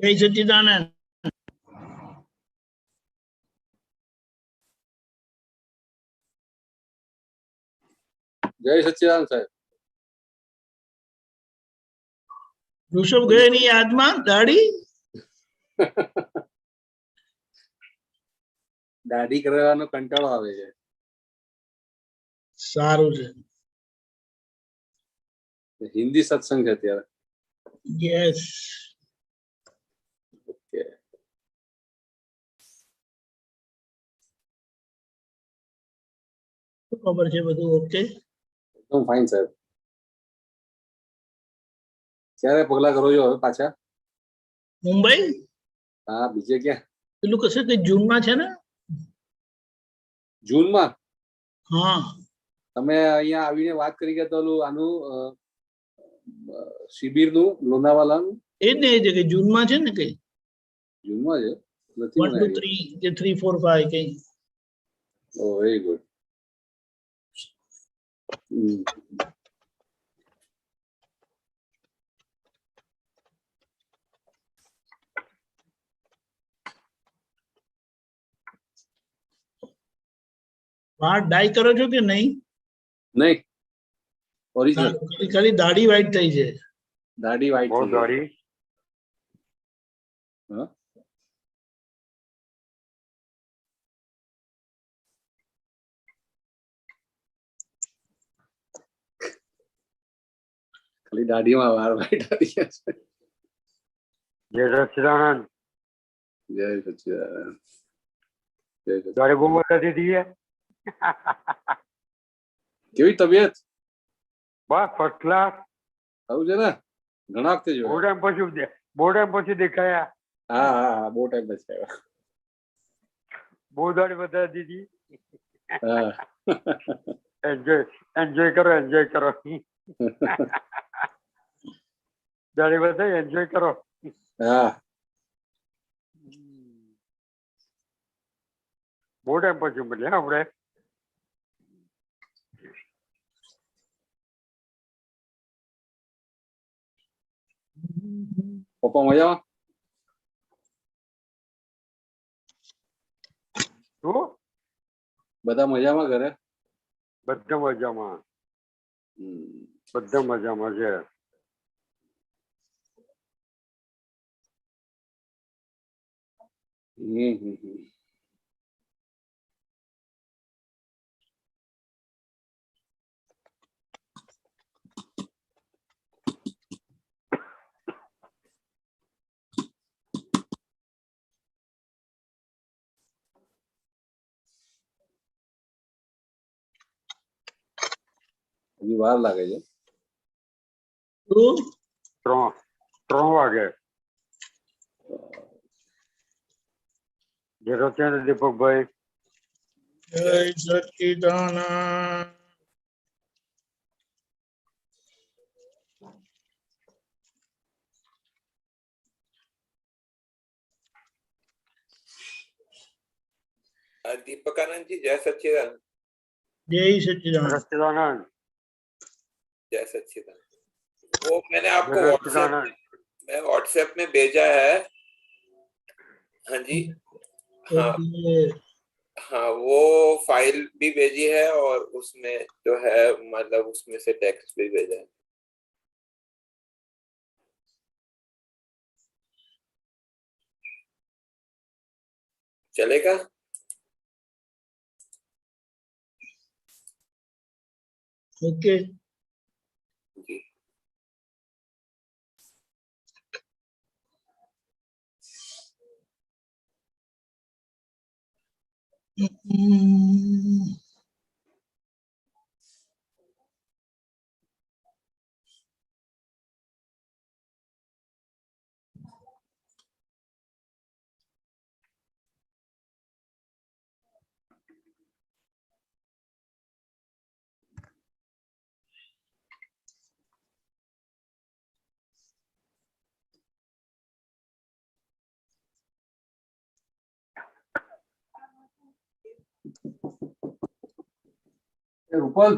જય સચ્ચિદાનંદ. જય સચ્ચિદાનંદ સાહેબ. ઋષભ ગયેની યાદમાં દાઢી દાઢી કરવાનો કંટાળો આવે છે. સારું છે. હિન્દી સત્સંગ છે અત્યારે. યસ. ઓકે. ખબર છે બધું ઓકે. એકદમ ફાઇન સાહેબ. ક્યારે પગલા કરો છો હવે પાછા? મુંબઈ હા, બીજે ક્યાં? પેલું કશે કે જૂનમાં છે ને? જૂનમાં? હા. તમે અહીંયા આવીને વાત કરી ગયા તો આનું શિબિરનું લોનાવાલાનું એ જ ને, એ કે જૂનમાં છે ને કઈ જૂનમાં છે. નથી 1 2 3 કે 3 4 5 કઈ. ઓ વેરી ગુડ. વાળ ડાય કરો છો કે નહીં? નહીં, ઓરિજિનલ. ખાલી દાઢી વ્હાઈટ થઈ છે. દાઢી વ્હાઈટ થઈ દાઢી. હા, ખાલી દાઢીમાં વાળ વ્હાઈટ આવી ગયા છે. જય સચ્ચિદાનંદ. જય સચ્ચિદાનંદ. જય સચ્ચિદાનંદ. તારે બહુ બતાતી હતી એ? કેવી તબિયત? બસ ફર્સ્ટ ક્લાસ. આવું છે ને, ઘણા વખતે બહુ જોયા. ટાઈમ પછી દેખાયા. હા હા હા, બહુ ટાઈમ પછી આવ્યા. બહુ દાડી બતાતી હતી. હા. એન્જોય કરો. દાડી બતાવી એન્જોય કરો. હા. બહુ ટાઈમ પછી મળ્યા આપણે. પપ્પા મજામાં? શું? બધા મજામાં ઘરે? બધા મજામાં. બધા મજામાં છે. હજી વાર લાગે છે. 3 વાગે. જે રચના દીપકભાઈ. જય સચ્ચિદાનંદ. दीपकानंद जी जय सच्चिदानंद. જય સચ્ચિદાનંદ. સચ્ચિદાનંદ. जय सच्चिदानंद. वो मैंने आपको व्हाट्सएप में भेजा है. हाँ जी. हाँ हाँ, वो फाइल भी भेजी है और उसमें जो है मतलब उसमें से टेक्स्ट भी भेजा है. चलेगा? ઓકે. जी. Rupal,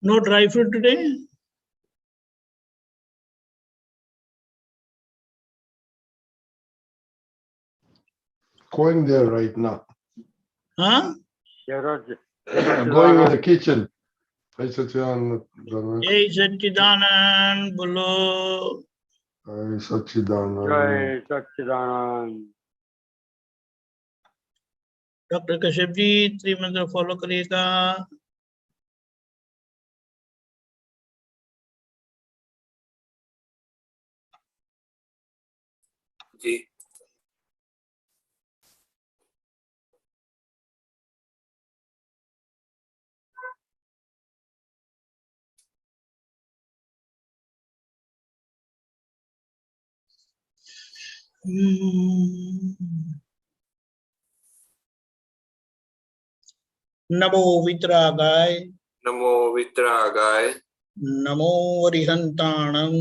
No dry fruit today? Going there right now. Huh? જય Going in the kitchen. Jai Sachidanand. Jai Satchidanand bolo. Jai Sachidanand. Sachchidanand. Doctor Kashyap ji त्रिमंत्र follow करिएगा। जी नमो वितरागाय नमो वितरागाय नमो अरिहंताणम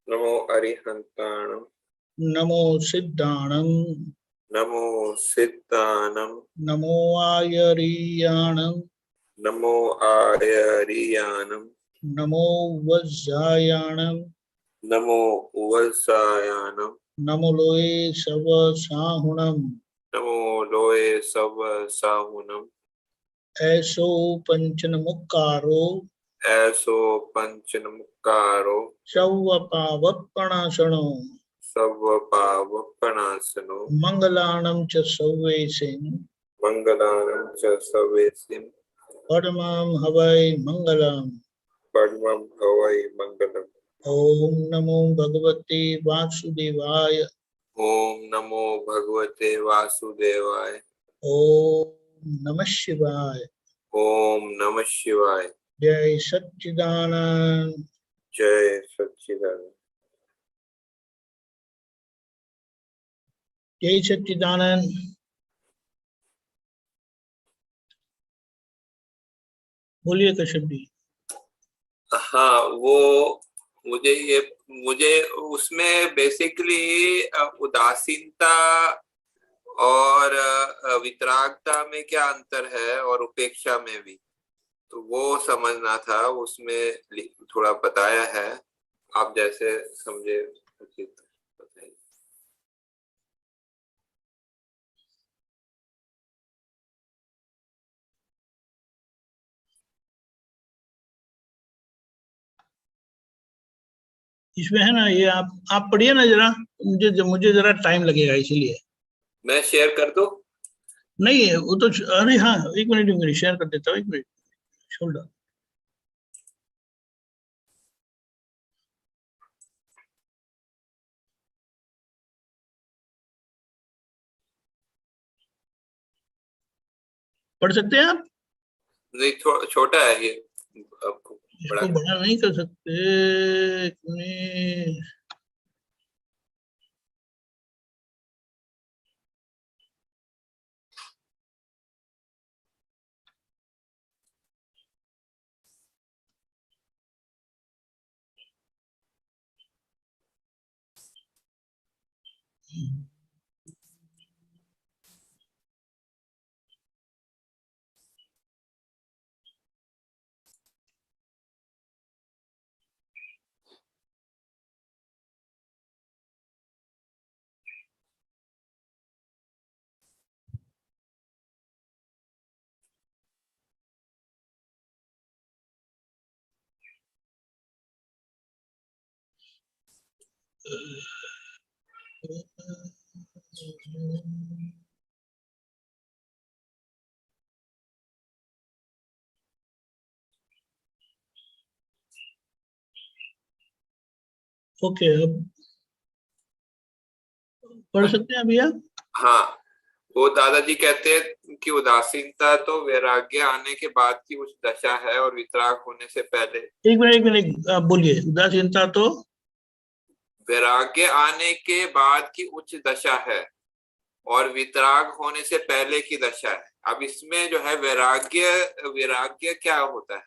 नमो अरिहंताणम नमो सिद्धाणम नमो सिद्धानम नमो आयरियाणम नमो आर्यरियानम नमो वज्रायाणम नमो उवसायानम नमो लोए सव साहुणम नमो लोए सब साहुनम ऐसो पंचन मुक्कारो ऐसो पंचनमुक्कारो सव पावपणासनो सब पावपणासनो मंगलाणम च सव्वेसिं मंगलानम च सवेसिम परमं हवै मंगलम। परमं भवै मंगलम। ओम नमो भगवते वासुदेवाय। ओम नमो भगवते वासुदेवाय। ओम नमः शिवाय। ओम नमः शिवाय। जय सच्चिदानंद। जय सच्चिदानंद। जय सच्चिदानंद। बोलिए कश्यप जी। हाँ वो मुझे उसमें बेसिकली उदासीनता और वितरागता में क्या अंतर है और उपेक्षा में भी, तो वो समझना था। उसमें थोड़ा बताया है, आप जैसे समझे उचित बताइए। इसमें है ना ये आप पढ़िए ना जरा, मुझे जरा टाइम लगेगा इसीलिए। मैं शेयर कर दूं? नहीं है वो तो, अरे हाँ एक मिनट शेयर कर देता हूँ, एक मिनट छोड़ दो। पढ़ सकते हैं आप? नहीं छोटा है ये, आपको इसको बड़ा नहीं कर सकते। एक मिनट। ओके, अब पढ़ सकते हैं भैया? हाँ, वो दादाजी कहते हैं कि उदासीनता तो वैराग्य आने के बाद की उच्च दशा है और वितराग होने से पहले। एक मिनट आप बोलिए। उदासीनता तो वैराग्य आने के बाद की उच्च दशा है और वितराग होने से पहले की दशा है। अब इसमें जो है वैराग्य क्या होता है?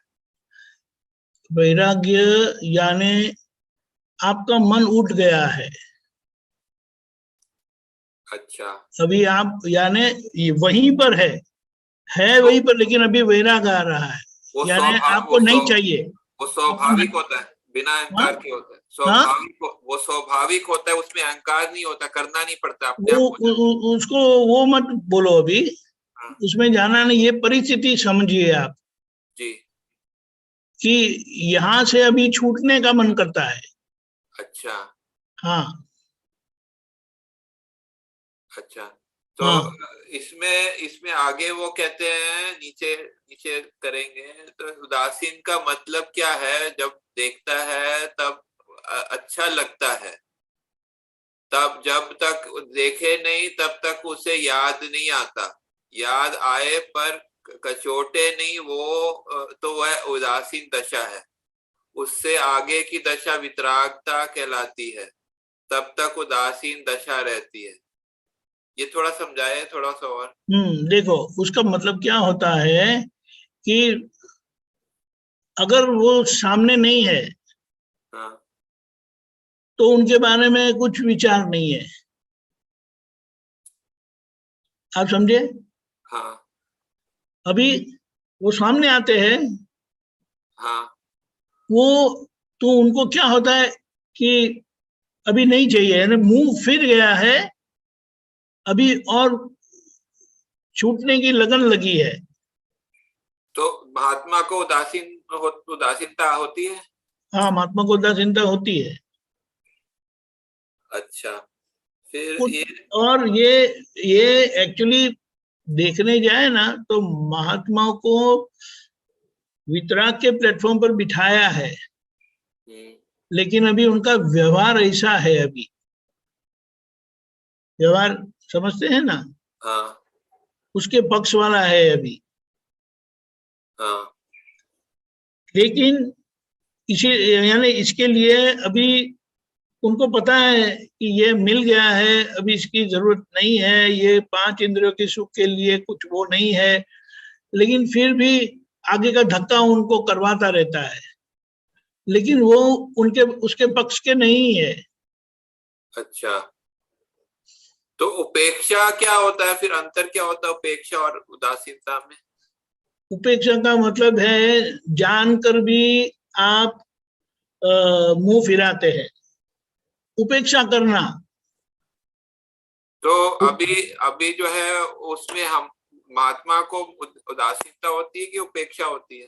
वैराग्य यानी आपका मन उठ गया है। अच्छा, अभी आप यानी वहीं पर है वहीं पर, लेकिन अभी वैराग आ रहा है। वो यानी स्वभाव आपको नहीं चाहिए, वो स्वाभाविक होता है, बिना अहंकार के होता है, स्वाभाविक वो स्वाभाविक होता है, उसमें अहंकार नहीं होता, करना नहीं पड़ता, अपने वो आप हो जाता है। उसको वो मत बोलो अभी, हाँ, उसमें जाना नहीं, ये परिस्थिति समझिए आप जी, कि यहाँ से अभी छूटने का मन करता है। अच्छा हाँ अच्छा। तो हाँ इसमें इसमें आगे वो कहते हैं, नीचे नीचे करेंगे तो उदासीन का मतलब क्या है, जब देखता है तब अच्छा लगता है, तब जब तक देखे नहीं तब तक उसे याद नहीं आता, याद आए पर कचोटे नहीं वो, तो वह उदासीन दशा है। उससे आगे की दशा वितरागता कहलाती है, तब तक उदासीन दशा रहती है। ये थोड़ा समझाए, थोड़ा सा और। देखो उसका मतलब क्या होता है कि अगर वो सामने नहीं है हाँ तो उनके बारे में कुछ विचार नहीं है, आप समझे। हाँ अभी वो सामने आते हैं, हाँ वो तो उनको क्या होता है कि अभी नहीं चाहिए, यानी मुंह फिर गया है, अभी और छूटने की लगन लगी है। तो महात्मा को उदासीनता होती है। हाँ, महात्मा को उदासीनता होती है। अच्छा, फिर कुछ ये और ये एक्चुअली देखने जाए ना तो महात्मा को वितराग के प्लेटफॉर्म पर बिठाया है, हम्म, लेकिन अभी उनका व्यवहार ऐसा है, अभी व्यवहार समझते हैं ना, हाँ उसके पक्ष वाला है अभी। हाँ लेकिन इसी यानी इसके लिए अभी उनको पता है कि ये मिल गया है, अभी इसकी जरूरत नहीं है, ये पांच इंद्रियों के सुख के लिए कुछ वो नहीं है, लेकिन फिर भी आगे का धक्का उनको करवाता रहता है, लेकिन वो उनके उसके पक्ष के नहीं है। अच्छा। तो उपेक्षा क्या होता है, फिर अंतर क्या होता है उपेक्षा और उदासीनता में? उपेक्षा का मतलब है जानकर भी आप मुंह फिराते हैं, उपेक्षा करना। तो अभी अभी जो है उसमें हम महात्मा को उदासीनता होती है कि उपेक्षा होती है?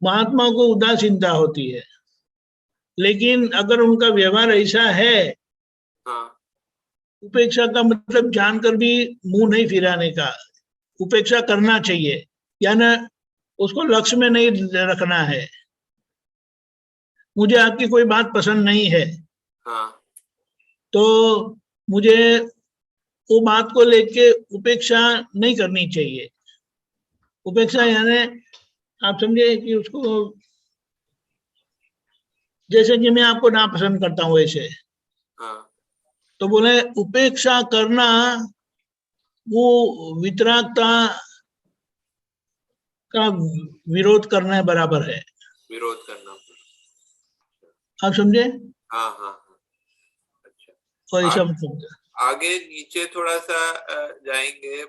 महात्मा को उदासीनता होती है, लेकिन अगर उनका व्यवहार ऐसा है, हाँ उपेक्षा का मतलब जानकर भी मुंह नहीं फिराने का, उपेक्षा करना चाहिए, यानी उसको लक्ष्य में नहीं रखना है। मुझे आपकी कोई बात पसंद नहीं है हाँ तो मुझे वो बात को लेके उपेक्षा नहीं करनी चाहिए। उपेक्षा यानी आप समझे कि उसको, जैसे कि मैं आपको ना पसंद करता हूं वैसे, हाँ तो बोले उपेक्षा करना वो वितरागता का विरोध करने बराबर है, विरोध करना। आप समझे। हाँ हाँ हाँ। अच्छा, और ऐसा आ, मतलब आगे नीचे थोड़ा सा जाएंगे,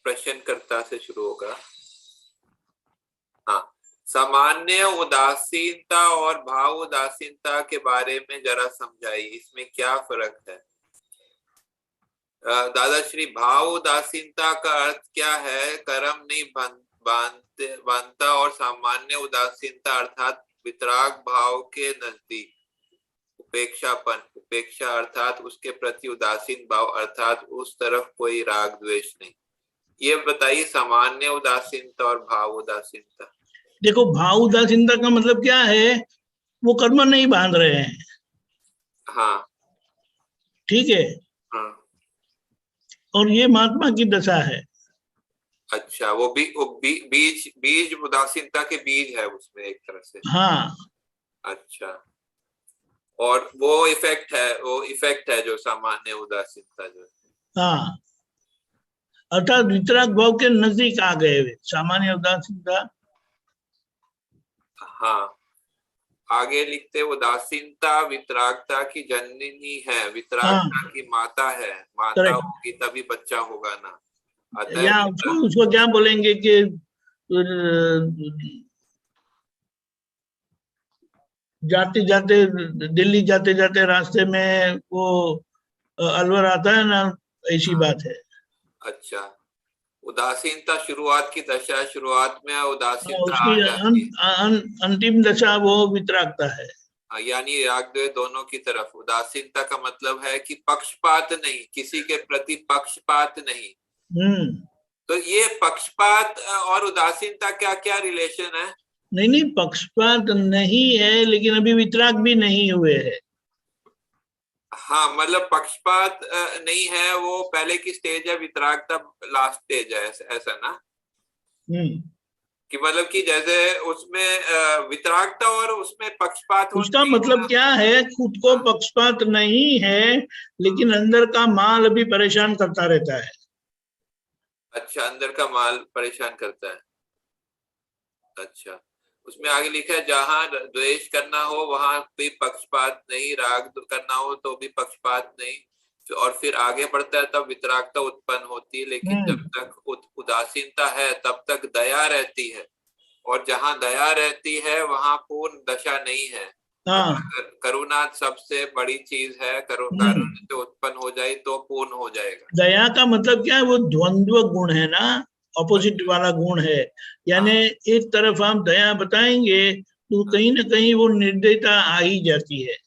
प्रश्नकर्ता से शुरू होगा। हाँ, सामान्य उदासीनता और भाव उदासीनता के बारे में जरा समझाइए, इसमें क्या फर्क है? दादाश्री, भाव उदासीनता का अर्थ क्या है? कर्म नहीं बांधता, और सामान्य उदासीनता अर्थात वितराग भाव के नजदीक उपेक्षापन, उपेक्षा अर्थात उसके प्रति उदासीन भाव, अर्थात उस तरफ कोई राग द्वेष नहीं। ये बताइए, सामान्य उदासीनता और भाव उदासीनता। देखो, भाव उदासीनता का मतलब क्या है, वो कर्म नहीं बांध रहे हैं, हाँ ठीक है, हाँ। और ये महात्मा की दशा है। अच्छा, वो बीज बीज उदासीनता के बीज है उसमें एक तरह से। हाँ अच्छा, और वो इफेक्ट है जो सामान्य उदासीनता जो है। हाँ, अर्थात वितराग भाव के नजदीक आ गए वे, सामान्य उदासीनता। हाँ, आगे लिखते, उदासीनता वितरागता की जननी है, वितरागता हाँ की माता है, माता करेक्ट, होगी तभी बच्चा होगा ना। अतः या उसको क्या बोलेंगे कि जाते जाते दिल्ली जाते जाते रास्ते में वो अलवर आता है ना, ऐसी बात है। अच्छा, उदासीनता शुरुआत की दशा, शुरुआत में उदासीनता उसकी आ जाती है, अंतिम दशा वो वितरागता है। यानी राग द्वेष दोनों की तरफ। उदासीनता का मतलब है कि पक्षपात नहीं, किसी के प्रति पक्षपात नहीं। तो ये पक्षपात और उदासीनता क्या क्या रिलेशन है? नहीं, पक्षपात नहीं है, लेकिन अभी वितराग भी नहीं हुए है। हाँ, मतलब पक्षपात नहीं है, वो पहले की स्टेज है, वितरागता लास्ट स्टेज है, ऐसा ना? कि मतलब कि जैसे उसमें वितरागता और उसमें पक्षपात उसका मतलब क्या है, खुद को पक्षपात नहीं है, लेकिन अंदर का माल अभी परेशान करता रहता है। अच्छा, अंदर का माल परेशान करता है। अच्छा, उसमें आगे लिखा है जहां द्वेष करना हो वहां भी पक्षपात नहीं, राग करना हो तो भी पक्षपात नहीं, और फिर आगे बढ़ता है तब वितरागता उत्पन्न होती है। लेकिन जब तक उदासीनता है तब तक दया रहती है, और जहां दया रहती है वहां पूर्ण दशा नहीं है। करुणा सबसे बड़ी चीज है, करुणा जो उत्पन्न हो जाए तो पूर्ण हो जाएगा। दया का मतलब क्या है, वो द्वंद्व गुण है ना, ऑपोजिट वाला गुण है। यानी एक तरफ हम दया बताएंगे तो कहीं ना कहीं वो निर्दयता आ ही जाती है।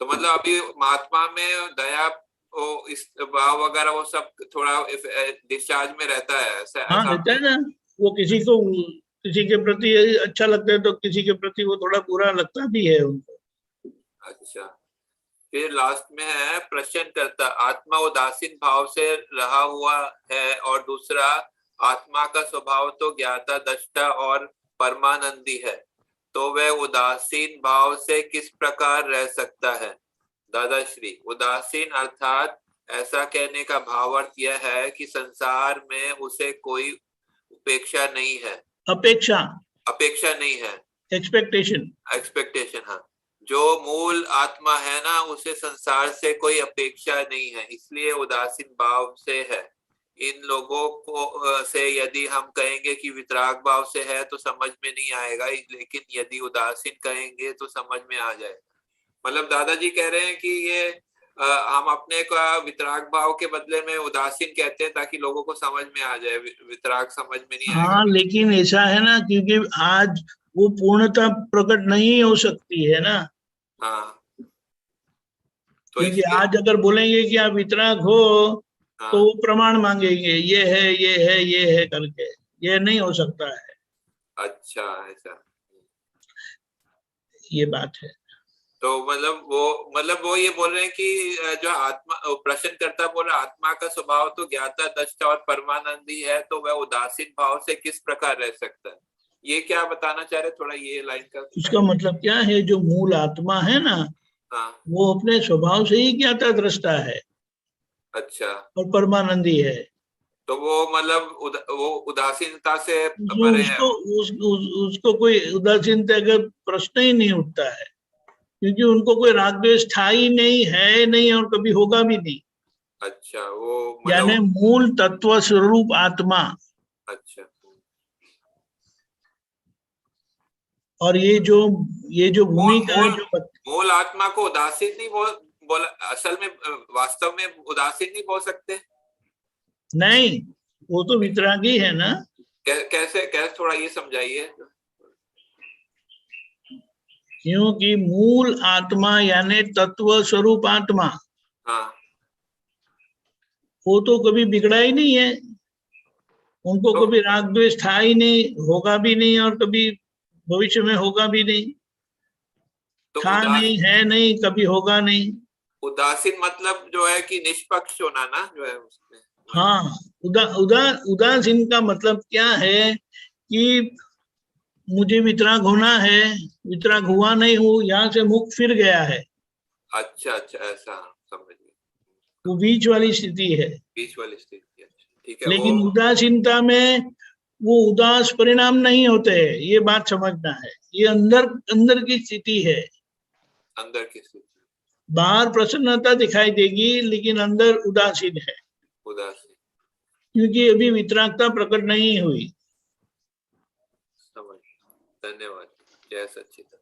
तो मतलब अभी महात्मा में दया, वो इस भाव वगैरह वो सब थोड़ा डिस्चार्ज में रहता है, ऐसा? हाँ, रहता है ना। वो किसी के प्रति अच्छा लगता है तो किसी के प्रति वो थोड़ा बुरा लगता भी है उनको। अच्छा, फिर लास्ट में है प्रश्न करता, आत्मा उदासीन भाव से रहा हुआ है, और दूसरा आत्मा का स्वभाव तो ज्ञाता, दृष्टा और परमानंदी है, तो वह उदासीन भाव से किस प्रकार रह सकता है? दादाश्री, उदासीन अर्थात ऐसा कहने का भावार्थ यह है कि संसार में उसे कोई उपेक्षा नहीं है। अपेक्षा नहीं है, एक्सपेक्टेशन। हाँ, जो मूल आत्मा है ना, उसे संसार से कोई अपेक्षा नहीं है, इसलिए उदासीन भाव से है। इन लोगों को से यदि हम कहेंगे कि वितराग भाव से है तो समझ में नहीं आएगा, लेकिन यदि उदासीन कहेंगे तो समझ में आ जाएगा। मतलब दादाजी कह रहे हैं कि ये हम अपने का वितराग भाव के बदले में उदासीन कहते हैं ताकि लोगों को समझ में आ जाए, वितराग समझ में नहीं आएगा। हाँ, लेकिन ऐसा है ना, क्योंकि आज वो पूर्णता प्रकट नहीं हो सकती है ना। हाँ, तो क्योंकि आज अगर बोलेंगे कि आप वितराग हो, तो वो प्रमाण मांगेंगे, ये है ये है ये है करके, ये नहीं हो सकता है। अच्छा, ऐसा ये बात है। तो मतलब वो ये बोल रहे हैं कि जो आत्मा, प्रश्न करता बोल रहा आत्मा का स्वभाव तो ज्ञाता, दृष्टा और परमानंदी है, तो वह उदासीन भाव से किस प्रकार रह सकता है? ये क्या बताना चाह रहे, थोड़ा ये लाइन का? उसका मतलब क्या है, जो मूल आत्मा है ना, वो अपने स्वभाव से ही ज्ञाता, दृष्टा है। अच्छा, और परमानंदी है। तो वो मतलब वो उदासीनता से उसको कोई उदासीनता का प्रश्न ही नहीं उठता है, क्योंकि उनको कोई राग द्वेष था ही नहीं, है नहीं, और कभी होगा भी नहीं। अच्छा, वो यानी मूल तत्व स्वरूप आत्मा। अच्छा, और ये जो भूमिका है, जो मूल आत्मा को उदासीन नहीं बोला, असल में वास्तव में उदासीन नहीं बोल सकते? नहीं, वो तो वितरागी है ना। कैसे थोड़ा ये समझाइए। क्योंकि मूल आत्मा यानी तत्व स्वरूप आत्मा, वो तो कभी बिगड़ा ही नहीं है। उनको कभी राग द्वेष था ही नहीं, होगा भी नहीं, और कभी भविष्य में होगा भी नहीं। तो था नहीं, है नहीं, कभी होगा नहीं। उदासीन मतलब जो है कि निष्पक्ष होना ना, जो है उसमें। हाँ, उदासीन का मतलब क्या है कि मुझे वितराग होना है, वितराग हुआ नहीं हूँ, यहाँ से मुख फिर गया है। अच्छा, ऐसा समझ गया। वो बीच वाली स्थिति है। बीच वाली स्थिति, ठीक है। लेकिन उदासीनता में वो उदास परिणाम नहीं होते हैं, ये बात समझना है। ये अंदर की स्थिति है। अंदर की स्थिति, बाहर प्रसन्नता दिखाई देगी, लेकिन अंदर उदासीन है। उदासीन। क्योंकि अभी वितरागता प्रकट नहीं हुई। समझ, धन्यवाद। जय सच्चिदानंद।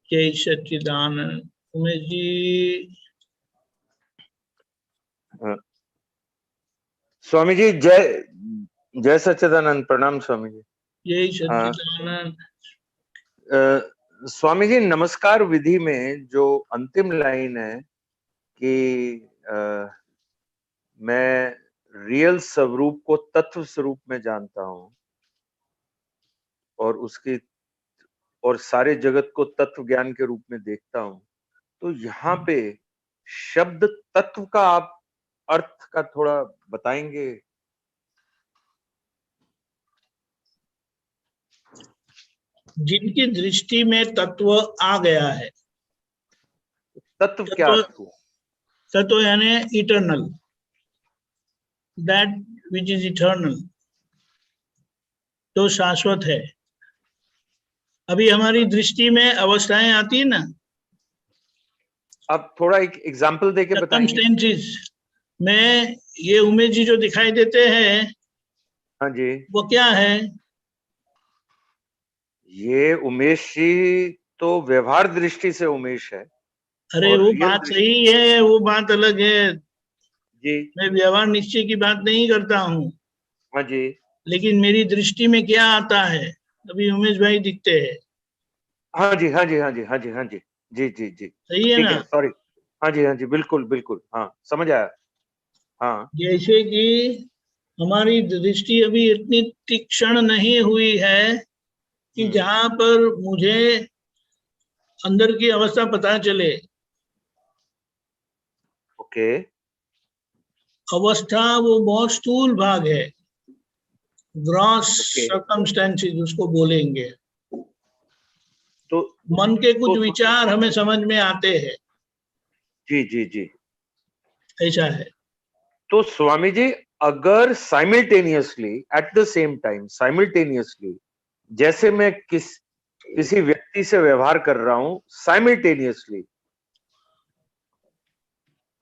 जय सच्चिदानंद। उमेश जी। स्वामी जी जय सच्चिदानंद। प्रणाम स्वामी जी। जय सच्चिदानंद। स्वामी जी, नमस्कार विधि में जो अंतिम लाइन है कि मैं रियल स्वरूप को तत्व स्वरूप में जानता हूं और सारे जगत को तत्व ज्ञान के रूप में देखता हूं, तो यहाँ पे शब्द तत्व का आप अर्थ का थोड़ा बताएंगे? जिनकी दृष्टि में तत्व आ गया है, तत्व क्या अर्थ हुआ? तत्व यानी eternal, that which is eternal, तो शाश्वत है। अभी हमारी दृष्टि में अवस्थाएं आती है ना, आप थोड़ा एक एग्जाम्पल देके बताएंगे? सर्कमस्टेंसेस में ये उमेश जी जो दिखाई देते हैं, हाँ जी, वो क्या है? ये उमेश जी तो व्यवहार दृष्टि से उमेश है। अरे वो बात सही है, वो बात अलग है जी। मैं व्यवहार निश्चय की बात नहीं करता हूँ। हाँ जी, लेकिन मेरी दृष्टि में क्या आता है, अभी उमेश भाई दिखते हैं। हाँ जी, हाँ जी, हाँ जी, हाँ जी, हाँ जी, जी जी जी, सही है ठीक ना? है, सॉरी। हाँ जी, हाँ जी, बिल्कुल बिल्कुल, हाँ समझ आया। हाँ, जैसे कि हमारी दृष्टि अभी इतनी तीक्ष्ण नहीं हुई है कि जहां पर मुझे अंदर की अवस्था पता चले। ओके। अवस्था वो बहुत स्थूल भाग है, ग्रॉस ओके। सर्कमस्टेंसेस उसको बोलेंगे। तो मन के कुछ विचार हमें समझ में आते हैं, जी जी जी, ऐसा है। तो स्वामी जी, अगर simultaneously eight the same time, simultaneously जैसे मैं किसी व्यक्ति से व्यवहार कर रहा हूं, साइमल्टेनियसली,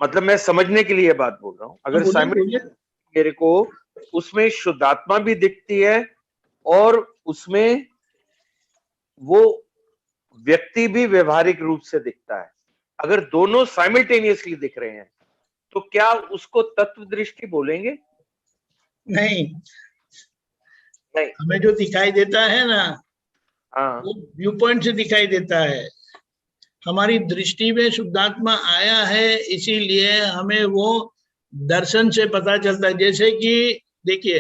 मतलब मैं समझने के लिए बात बोल रहा हूं, अगर साइमल्टेनियसली मेरे को उसमें शुद्धात्मा भी दिखती है और उसमें वो व्यक्ति भी व्यवहारिक रूप से दिखता है, अगर दोनों साइमल्टेनियसली दिख रहे हैं, तो क्या उसको तत्व दृष्टि बोलेंगे? नहीं, नहीं, हमें जो दिखाई देता है ना, हाँ, वो व्यू पॉइंट से दिखाई देता है। हमारी दृष्टि में शुद्धात्मा आया है, इसीलिए हमें वो दर्शन से पता चलता है। जैसे कि देखिए,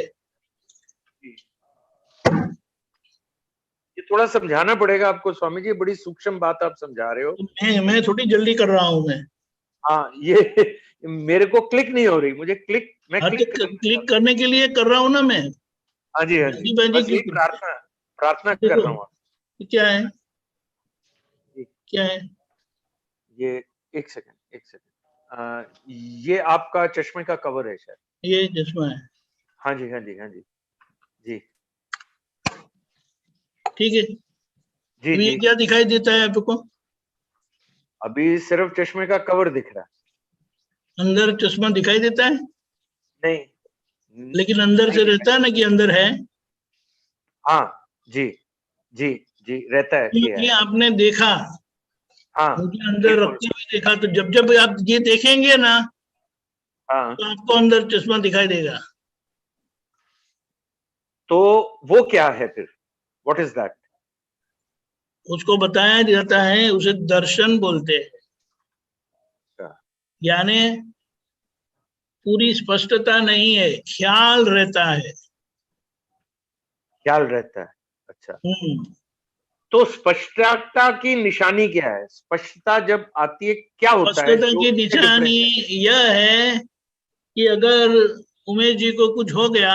ये थोड़ा समझाना पड़ेगा आपको स्वामी जी, बड़ी सूक्ष्म बात आप समझा रहे हो। मैं थोड़ी जल्दी कर रहा हूं मैं। हाँ, ये मेरे को क्लिक नहीं हो रही, मुझे क्लिक, मैं क्लिक करने के लिए कर रहा हूं ना मैं। हाँ जी, हाँ जी, बस यही प्रार्थना कर रहा हूँ। क्या है, क्या है? ये एक सेकंड, ये आपका चश्मे का कवर है शायद। ये चश्मा है। हाँ जी, हाँ जी, हाँ जी, जी ठीक है जी अभी जी। क्या दिखाई देता है आपको? अभी सिर्फ चश्मे का कवर दिख रहा है। अंदर चश्मा दिखाई देता है? नहीं, लेकिन अंदर से रहता है ना कि अंदर है। हाँ जी जी जी, रहता है, ये क्योंकि है। आपने देखा, हाँ, मुझे अंदर रखते हुए देखा, तो जब जब आप ये देखेंगे ना, हाँ, तो आपको अंदर चश्मा दिखाई देगा। तो वो क्या है फिर? What is that? उसको बताया जाता है, उसे दर्शन बोलते हैं। यानी पूरी स्पष्टता नहीं है, ख्याल रहता है। ख्याल रहता है, अच्छा। तो स्पष्टता की निशानी क्या है? स्पष्टता जब आती है क्या होता है? स्पष्टता की निशानी यह है कि अगर उमेश जी को कुछ हो गया,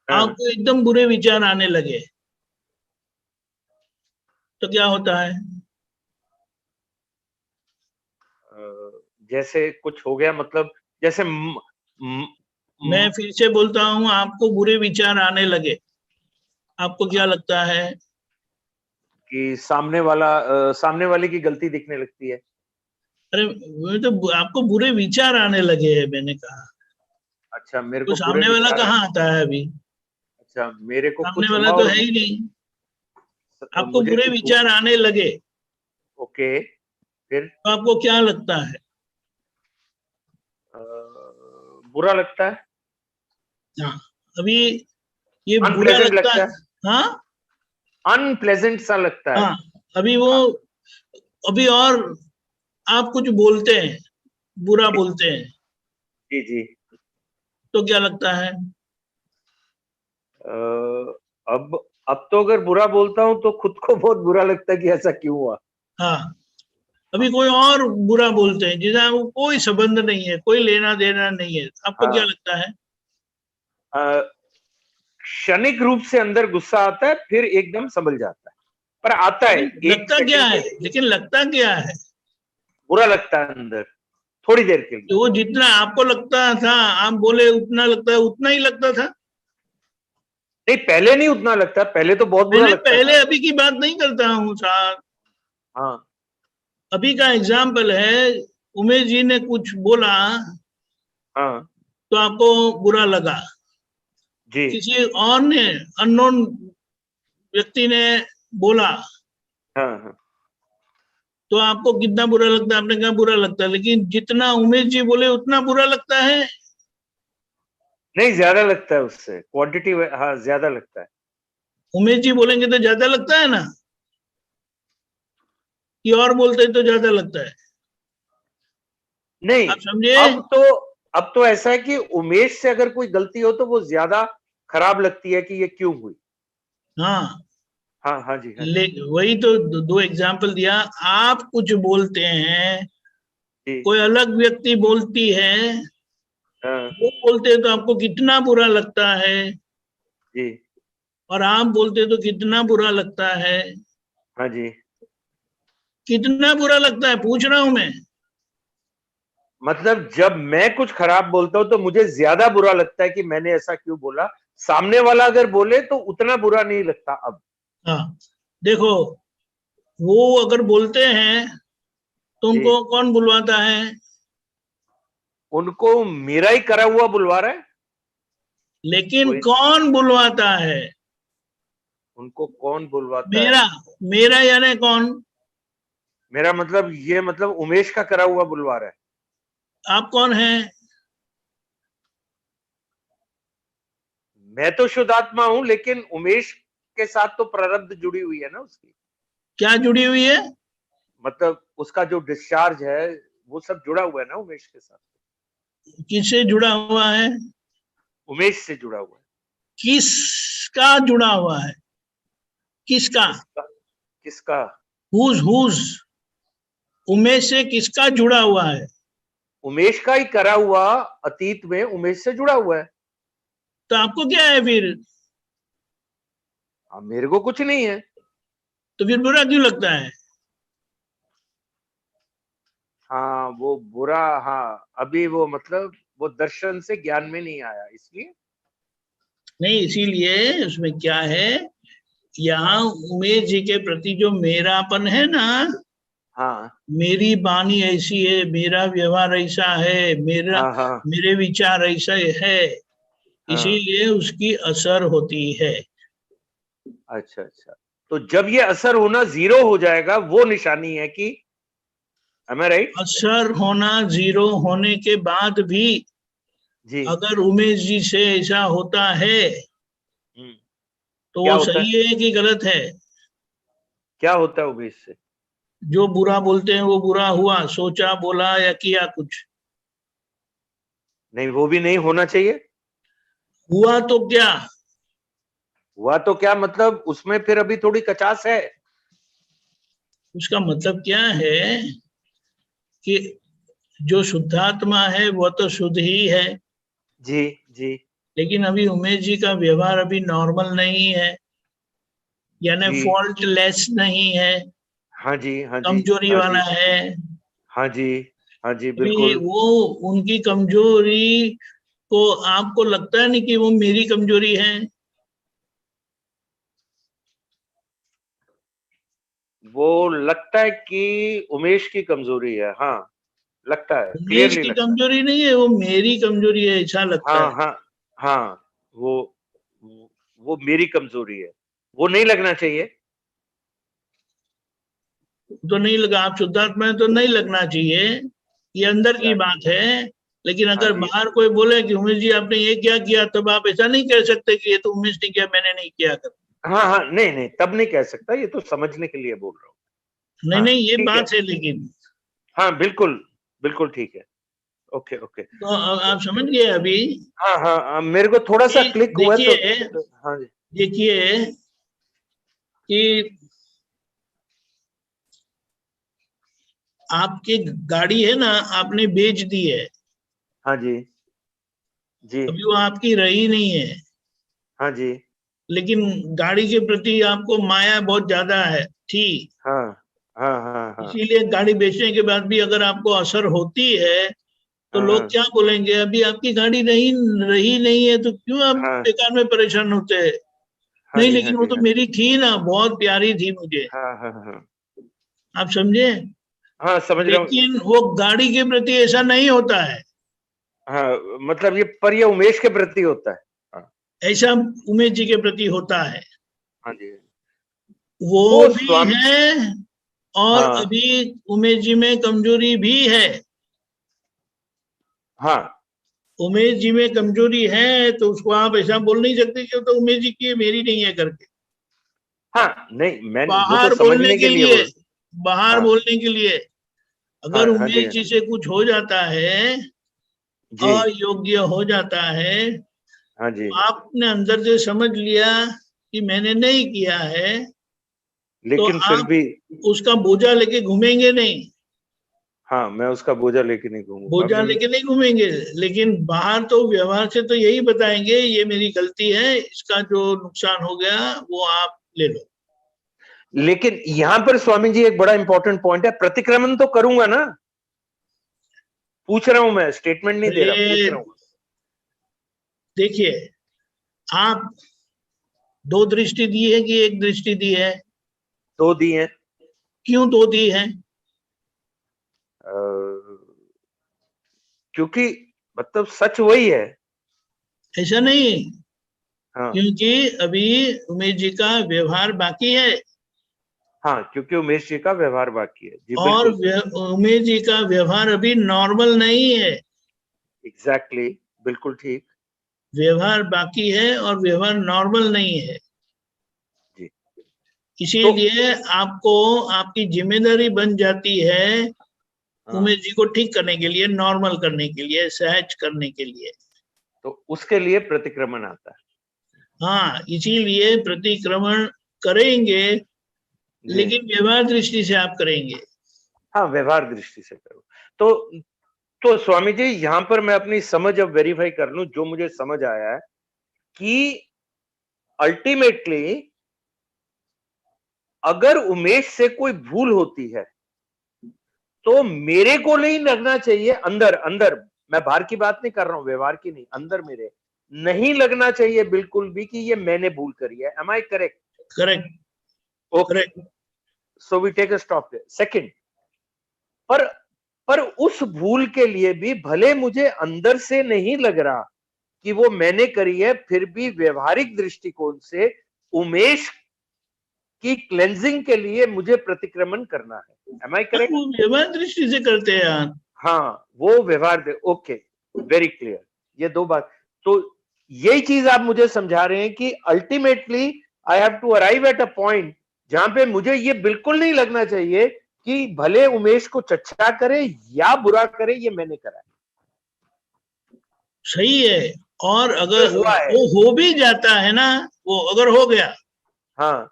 आपको एकदम बुरे विचार आने लगे, तो क्या होता है? जैसे कुछ हो गया मतलब, जैसे मैं फिर से बोलता हूं, आपको बुरे विचार आने लगे, आपको क्या लगता है? कि सामने वाले की गलती दिखने लगती है। अरे वो तो आपको बुरे विचार आने लगे हैं, मैंने कहा। अच्छा, मेरे तो को बुरे सामने वाला विचार कहाँ आता है अभी? अच्छा, मेरे को सामने कुछ वाला हुआ तो और है ही नहीं। आपको मुझे बुरे कुछ विचार आने लगे ओके, फिर तो आपको क्या लगता है? अ, बुरा लगता है, हाँ, अभी ये बुरा अनप्लेजेंट लगता लगता है। है, हाँ अनप्लेजेंट सा लगता है। हाँ, अभी वो, अभी और आप कुछ बोलते हैं, बुरा बोलते हैं, जी जी। तो क्या लगता है? अब तो अगर बुरा बोलता हूँ तो खुद को बहुत बुरा लगता है कि ऐसा क्यों हुआ। हाँ, अभी कोई और बुरा बोलते हैं जिसका वो कोई संबंध नहीं है, कोई लेना देना नहीं है, आपको क्या हाँ, लगता है? क्षणिक रूप से अंदर गुस्सा आता है, फिर एकदम संभल जाता है, पर आता है लेकिन एक लगता क्या सेकंड के है? लिए। लेकिन लगता क्या है? बुरा लगता है अंदर, थोड़ी देर के लिए। तो वो जितना आपको लगता था, आप बोले उतना लगता है, उतना ही लगता था। नहीं, पहले नहीं उतना लगता, पहले तो बहुत बुरा मैंने लगता पहले था। अभी की बात नहीं करता हूँ साहब, हाँ अभी का एग्जाम्पल है। उमेश जी ने कुछ बोला हाँ तो आपको बुरा लगा, जी किसी और ने, अननोन व्यक्ति ने बोला हाँ हाँ। तो आपको कितना बुरा लगता है? आपने कहा बुरा लगता है, लेकिन जितना उमेश जी बोले उतना बुरा लगता है। नहीं, ज्यादा लगता है उससे, क्वांटिटी, हाँ ज्यादा लगता है। उमेश जी बोलेंगे तो ज्यादा लगता है ना, कि और बोलते हैं तो ज्यादा लगता है? नहीं, आप समझे? अब तो अब तो ऐसा है कि उमेश से अगर कोई गलती हो तो वो ज्यादा खराब लगती है कि ये क्यों हुई। हाँ, हाँ हाँ जी, हाँ जी वही तो दो एग्जाम्पल दिया। आप कुछ बोलते हैं, जी। कोई अलग व्यक्ति बोलती है, हाँ वो बोलते हैं तो आपको कितना बुरा लगता है, जी, और आप बोलते हैं तो कितना बुरा लगता है। हाँ जी। कितना बुरा लगता है पूछ रहा हूं मैं। मतलब जब मैं कुछ खराब बोलता हूं तो मुझे ज्यादा बुरा लगता है कि मैंने ऐसा क्यों बोला। सामने वाला अगर बोले तो उतना बुरा नहीं लगता अब। हाँ, देखो, वो अगर बोलते हैं तो जी, उनको कौन बुलवाता है? उनको मेरा ही करा हुआ बुलवा रहा है लेकिन कोई। कौन बुलवाता है? उनको कौन बुलवाता है? मेरा, मेरा यानी कौन? मेरा मतलब ये, मतलब उमेश का करा हुआ बुलवा रहा है। आप कौन हैं? मैं तो शुद्ध आत्मा हूं, लेकिन उमेश के साथ तो प्रारब्ध जुड़ी हुई है ना उसकी। क्या जुड़ी हुई है? मतलब उसका जो डिस्चार्ज है वो सब जुड़ा हुआ है ना उमेश के साथ। किससे जुड़ा हुआ है? उमेश से जुड़ा हुआ है। किसका जुड़ा हुआ है? किसका? किसका? किसका? हुज उमेश से किसका जुड़ा हुआ है? उमेश का ही करा हुआ अतीत में उमेश से जुड़ा हुआ है। तो आपको क्या है फिर? मेरे को कुछ नहीं है। तो फिर बुरा क्यों लगता है? हाँ वो बुरा, हाँ अभी वो मतलब वो दर्शन से ज्ञान में नहीं आया इसलिए। नहीं, इसीलिए उसमें क्या है, यहाँ उमेश जी के प्रति जो मेरापन है ना, हाँ मेरी वाणी ऐसी है, मेरा व्यवहार ऐसा है, मेरा, हाँ हाँ मेरे विचार ऐसे है, हाँ। इसीलिए उसकी असर होती है। अच्छा अच्छा, तो जब ये असर होना जीरो हो जाएगा वो निशानी है कि, am I right? असर होना जीरो होने के बाद भी जी। अगर उमेश जी से ऐसा होता है तो क्या वो होता सही है? है कि गलत है? क्या होता है उमेश से? जो बुरा बोलते हैं वो बुरा हुआ, सोचा, बोला या किया कुछ, नहीं, वो भी नहीं होना चाहिए। हुआ तो क्या? हुआ तो क्या मतलब उसमें फिर अभी थोड़ी कचास है। उसका मतलब क्या है कि जो शुद्धात्मा है वो तो शुद्ध ही है, जी जी लेकिन अभी उमेश जी का व्यवहार अभी नॉर्मल नहीं है, यानी जी। फॉल्ट लेस नहीं है, हाँ जी हाँ जी कमजोरी हाँ वाला जी है। हाँ जी हाँ जी, अभी बिल्कुल। वो, उनकी कमजोरी को आपको लगता है नहीं कि वो मेरी कमजोरी है? वो लगता है कि उमेश की कमजोरी है, हाँ। लगता है, उमेश क्लियरली की लगता है। कमजोरी नहीं है, वो मेरी कमजोरी है ऐसा लगता हाँ है। हाँ हाँ, वो मेरी कमजोरी है, वो नहीं लगना चाहिए। तो नहीं लगा, आप शुद्धात्मा में तो नहीं लगना चाहिए, ये अंदर की बात है। लेकिन हाँ अगर जी, बाहर कोई बोले कि उमेश जी आपने ये क्या किया, तब आप ऐसा नहीं कह सकते कि ये तो उमेश ने किया, मैंने नहीं किया कर। हाँ हाँ, नहीं नहीं, तब नहीं कह सकता, ये तो समझने के लिए बोल रहा हूँ। नहीं हाँ नहीं, ये ठीक है, बात है। लेकिन हाँ बिल्कुल बिल्कुल ठीक है, ओके ओके। तो आप समझ गए अभी हाँ हाँ मेरे को थोड़ा सा कि क्लिक हुआ देखिए, तो हाँ जी, देखिए कि आपकी गाड़ी है ना, आपने बेच दी है, हाँ जी जी, अभी वो आपकी रही नहीं है, हाँ जी, लेकिन गाड़ी के प्रति आपको माया बहुत ज्यादा है थी। हाँ हाँ हाँ हाँ इसीलिए गाड़ी बेचने के बाद भी अगर आपको असर होती है तो हाँ लोग क्या बोलेंगे, अभी आपकी गाड़ी रही रही नहीं है तो क्यों आप हाँ बेकार में परेशान होते हैं। हाँ नहीं, जी, हाँ लेकिन वो जी, तो हाँ मेरी थी ना, बहुत प्यारी थी मुझे। हाँ हाँ हाँ आप समझे। हाँ, समझ रहा हूँ। लेकिन वो गाड़ी के प्रति ऐसा नहीं होता है, हाँ मतलब ये उमेश के प्रति होता है। हाँ ऐसा उमेश जी के प्रति होता है। हाँ जी, वो तो भी स्वामी, है और हाँ अभी उमेश जी में कमजोरी भी है। हाँ उमेश जी में कमजोरी है तो उसको आप ऐसा बोल नहीं सकते कि वो तो उमेश जी की है, मेरी नहीं है करके। हाँ, नहीं मैं वो तो बाहर बोलने समझने के के लिए लिए, बोल, बाहर हाँ बोलने के लिए हाँ अगर हाँ जी, उमेश जी से कुछ हो जाता है, जी अयोग्य हो जाता है, हाँ जी, आपने अंदर से समझ लिया कि मैंने नहीं किया है, तो लेकिन फिर आप भी उसका बोझा लेके घूमेंगे नहीं, हाँ, मैं उसका बोझा लेके नहीं घूमूंगा बोझा लेके नहीं घूमेंगे। लेकिन बाहर तो व्यवहार से तो यही बताएंगे, ये मेरी गलती है, इसका जो नुकसान हो गया वो आप ले लो। लेकिन यहां पर स्वामी जी एक बड़ा इंपॉर्टेंट पॉइंट है, प्रतिक्रमण तो करूंगा ना, पूछ रहा हूं मैं, स्टेटमेंट नहीं दे रहा, पूछ अरे रहा हूँ। देखिए, आप दो दृष्टि दी है कि एक दृष्टि दी है? दो दी हैं, क्यों दो दी है? क्योंकि मतलब सच वही है। ऐसा नहीं, हाँ क्योंकि अभी उमेश जी का व्यवहार बाकी है हाँ, क्योंकि उमेश जी का व्यवहार बाकी है जी, और बिल्कुल उमेश जी का व्यवहार अभी नॉर्मल नहीं है, एग्जैक्टली, बिल्कुल ठीक व्यवहार बाकी है और व्यवहार नॉर्मल नहीं है। जी। तो इसीलिए आपको आपकी जिम्मेदारी बन जाती है हाँ, उमेश जी को ठीक करने के लिए, नॉर्मल करने के लिए, सहज करने के लिए। तो उसके लिए प्रतिक्रमण आता है हाँ, इसीलिए प्रतिक्रमण करेंगे, जी। लेकिन व्यवहार दृष्टि से आप करेंगे। हाँ, व्यवहार दृष्टि से करो। तो स्वामी जी यहाँ पर मैं अपनी समझ अब वेरीफाई कर लूं, जो मुझे समझ आया है कि अल्टीमेटली अगर उमेश से कोई भूल होती है तो मेरे को नहीं लगना चाहिए, अंदर अंदर, मैं बाहर की बात नहीं कर रहा हूं, व्यवहार की नहीं, अंदर मेरे नहीं लगना चाहिए बिल्कुल भी कि ये मैंने भूल करी है। Am I correct? Correct, okay, correct. So we take a stop there. Second, पर पर उस भूल के लिए भी भले मुझे अंदर से नहीं लग रहा कि वो मैंने करी है, फिर भी व्यवहारिक दृष्टिकोण से उमेश की क्लेंजिंग के लिए मुझे प्रतिक्रमण करना है। एम आई हाँ, करेक्ट? वो व्यवहार दृष्टि से करते हैं आप। हाँ, वो व्यवहार दे, ओके, वेरी क्लियर। ये दो बात, तो यही चीज आप मुझे समझा रहे हैं कि ultimately I have to arrive at a point जहां पे मुझे ये बिल्कुल नहीं लगना चाहिए कि भले उमेश को चच्चा करे या बुरा करे, ये मैंने करा है, सही है। और ये अगर हुआ है। वो हो भी जाता है ना, वो अगर हो गया, हाँ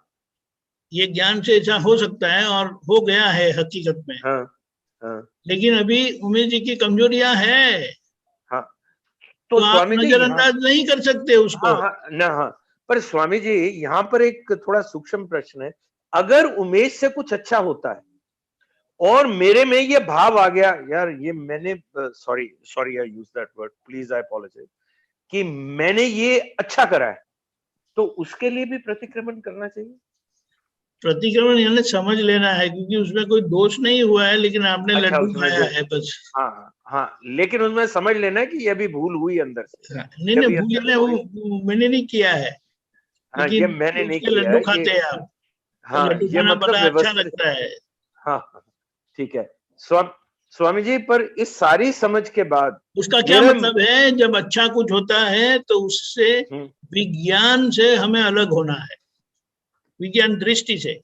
ये ज्ञान से ऐसा हो सकता है और हो गया है हकीकत में, हाँ हाँ लेकिन अभी उमेश जी की कमजोरियां है, हाँ, तो तो आप स्वामी जी यहाँ, नजरअंदाज नहीं कर सकते उसको। हाँ हाँ ना, हाँ, पर स्वामी जी यहाँ पर एक थोड़ा सूक्ष्म प्रश्न है। अगर उमेश से कुछ अच्छा होता है और मेरे में ये भाव आ गया, यार ये मैंने, sorry sorry I use that word, please I apologise, कि मैंने ये अच्छा करा है, तो उसके लिए भी प्रतिक्रमण करना चाहिए? प्रतिक्रमण यानी समझ लेना है, क्योंकि उसमें कोई दोष नहीं हुआ है, लेकिन आपने अच्छा, लड्डू उसमें खाया जो- है बस। हाँ हाँ, लेकिन उसमें समझ लेना है कि ये भी भूल हुई अंदर से। नहीं जब नहीं, ये भूल अंदर जाना, थोड़ी- वो मैंने नहीं किया है, हाँ, ये लेकिन मैंने नहीं उसके किया लड्डू है खाते ये। हैं आप, और हाँ, लड्डू ये खाना मतलब बड़ा अच्छा व्यवस्थित। लगता है। हाँ हाँ, ठीक है। स्वामी जी, पर इस सारी समझ के बाद उसका क्या मेरा- मतलब है, जब अच्छा कुछ होता है तो उससे हम्म, विज्ञान से हमें अलग होना है, विज्ञान दृष्टि से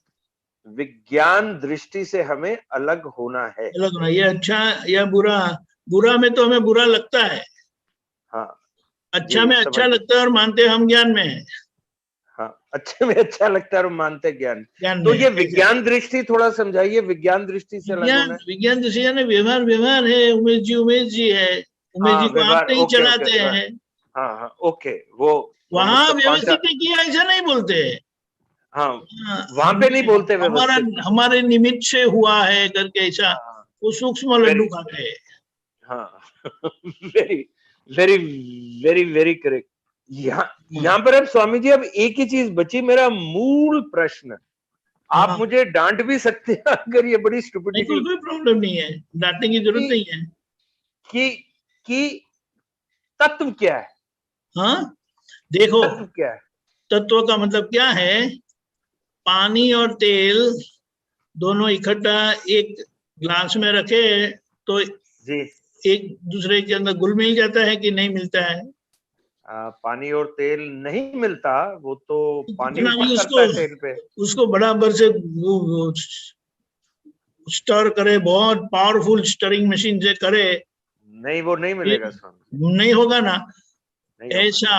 विज्ञान दृष्टि से हमें अलग होना है। अलग होना। ये अच्छा या बुरा, बुरा में तो हमें बुरा लगता है, हाँ, अच्छा ये में समझ अच्छा गए। लगता है, और मानते हम ज्ञान में है, हाँ, अच्छे में अच्छा लगता है और मानते ज्ञान। ज्ञान तो में ये विज्ञान दृष्टि थोड़ा समझाइए, विज्ञान दृष्टि से अलग विज्ञान होना है। विज्ञान दृष्टि यानी व्यवहार, व्यवहार है। उमेश जी है, उमेश हाँ, जी को आप व्यवहार, नहीं ओके चलाते ओके, हैं, हाँ हाँ, ओके, वो वहां मतलब व्यवस्थित नहीं किया, ऐसा नहीं बोलते हैं। हाँ, हाँ, वहां पे नहीं बोलते हमारा व्यवस्थित। हमारे निमित्त से हुआ है करके ऐसा, हाँ, वो सूक्ष्म लड्डू खाते हैं। हाँ, very very very very correct. यहाँ पर अब स्वामी जी, अब एक ही चीज बची, मेरा मूल प्रश्न। आप हाँ। मुझे डांट भी सकते हैं अगर ये बड़ी नहीं, स्टुपिडिटी कोई प्रॉब्लम नहीं है, डांटने की जरूरत नहीं है। कि तत्व क्या है, हाँ, देखो, तत्व क्या है। तत्व का मतलब क्या है, पानी और तेल दोनों इकट्ठा एक ग्लास में रखे तो जी, एक दूसरे के अंदर घुल मिल जाता है कि नहीं मिलता है? पानी और तेल नहीं मिलता, वो तो पानी जितना भी ऊपर करता है तेल पे। उसको बराबर से स्टर करे, बहुत पावरफुल स्टरिंग मशीन से करे, नहीं, वो नहीं मिलेगा स्वामी, नहीं होगा ना। नहीं होगा। ऐसा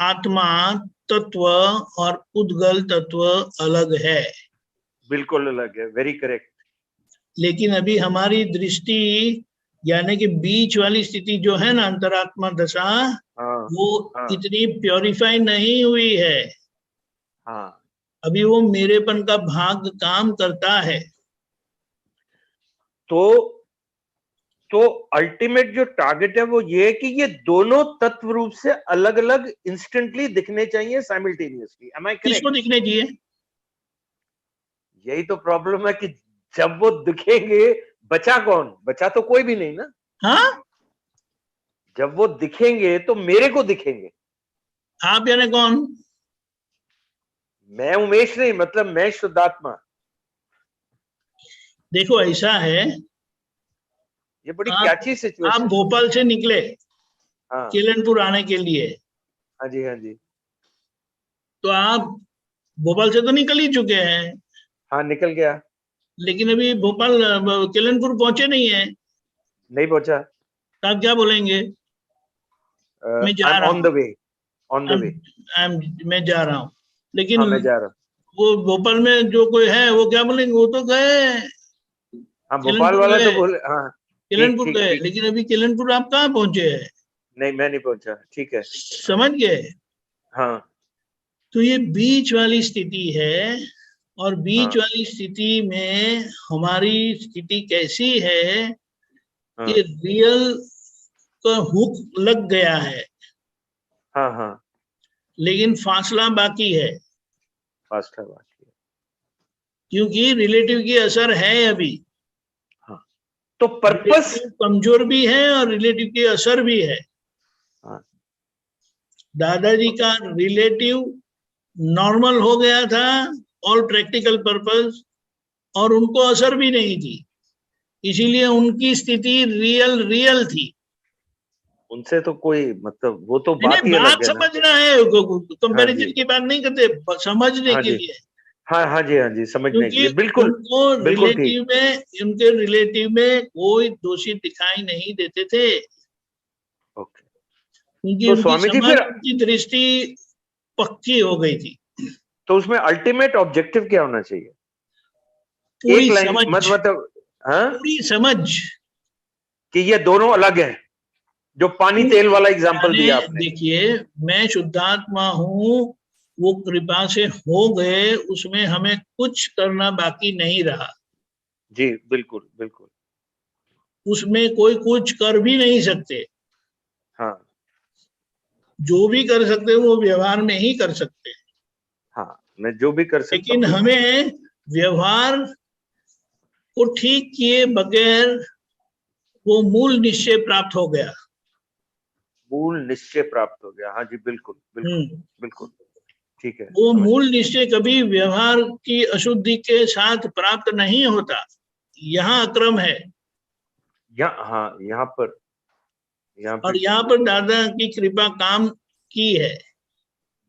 आत्मा तत्व और उद्गल तत्व अलग है, बिल्कुल अलग है, वेरी करेक्ट। लेकिन अभी हमारी दृष्टि यानी कि बीच वाली स्थिति जो है ना, अंतरात्मा दशा, हाँ वो हाँ इतनी प्योरीफाई नहीं हुई है। हाँ, अभी वो मेरेपन का भाग काम करता है। तो अल्टीमेट जो टारगेट है वो ये है कि ये दोनों तत्व रूप से अलग अलग इंस्टेंटली दिखने चाहिए, साइमल्टेनियसली। एम आई किसको करेक्ट? दिखने चाहिए? यही तो प्रॉब्लम है कि जब वो दिखेंगे, बचा कौन? बचा तो कोई भी नहीं ना। हाँ, जब वो दिखेंगे तो मेरे को दिखेंगे। आप यानी कौन? मैं उमेश नहीं, मतलब मैं शुद्धात्मा। देखो, ऐसा है, ये बड़ी आप कैची सिचुएशन। भोपाल से निकले हाँ केलनपुर आने के लिए, हाँ जी, हाँ जी, तो आप भोपाल से तो निकल ही चुके हैं, हाँ, निकल गया। लेकिन अभी भोपाल केलनपुर पहुंचे नहीं है, नहीं पहुंचा। तो आप क्या बोलेंगे? मैं जा आई एम रहा ऑन द हूँ, वे, ऑन द वे। मैं जा रहा हूँ, लेकिन हाँ, मैं जा रहा हूँ। वो भोपाल में जो कोई है वो क्या बोलेंगे? वो तो गए, हाँ, भोपाल केलनपुर वाला गए, तो बोले। हाँ, ठीक केलनपुर ठीक गए, ठीक। लेकिन अभी केलनपुर आप कहाँ पहुंचे हैं? नहीं, मैं नहीं पहुंचा, ठीक है। समझ गए? हाँ तो ये बीच वाली स्थिति है, और बीच हाँ वाली स्थिति में हमारी स्थिति कैसी है हाँ कि रियल का हुक लग गया है, हाँ हाँ, लेकिन फासला बाकी है, फास्ट है बाकी है। क्योंकि रिलेटिव की असर है अभी। हाँ, तो पर्पस। रिलेटिव कमजोर भी है और रिलेटिव की असर भी है। हाँ, दादाजी का रिलेटिव नॉर्मल हो गया था, ऑल प्रैक्टिकल पर्पस, और उनको असर भी नहीं थी, इसीलिए उनकी स्थिति रियल रियल थी। उनसे तो कोई मतलब, वो तो बात नहीं, ही अलग बात है ना। समझना है, हाँ कंपैरिजन जी, की बात नहीं करते, समझने हाँ के जी, लिए। हाँ हाँ जी, हाँ जी, समझने के क्योंकि लिए, बिल्कुल उनको बिल्कुल ठीक। रिलेटिव में, उनके रिलेटिव में कोई दोषी दिखाई नहीं देते थे, ओके, क्योंकि तो उनकी स्वामी जी समझ, फिर, उनकी दृष्टि पक्की हो गई थी। तो उसमें अल्टीमेट ऑब्जेक्टिव क्या होना चाहिए? पूरी एक लाइन समझ, मतलब, हाँ, पूरी समझ, कि ये दोनों अलग हैं, जो पानी तेल वाला एग्जांपल यानी दिया आपने। देखिए, मैं शुद्धात्मा हूँ, वो कृपा से हो गए, उसमें हमें कुछ करना बाकी नहीं रहा, जी, बिल्कुल बिल्कुल। उसमें कोई कुछ कर भी नहीं सकते, हाँ जो भी कर सकते वो व्यवहार में ही कर सकते हैं। हाँ, मैं जो भी कर सकता लेकिन हूँ। हमें व्यवहार को ठीक किए बगैर वो मूल निश्चय प्राप्त हो गया। मूल निश्चय प्राप्त हो गया। हाँ जी, बिल्कुल बिल्कुल बिल्कुल ठीक है। वो समझ मूल निश्चय कभी व्यवहार की अशुद्धि के साथ प्राप्त नहीं होता। यहाँ अक्रम है। हाँ, यहाँ पर और यहाँ पर दादा की कृपा काम की है।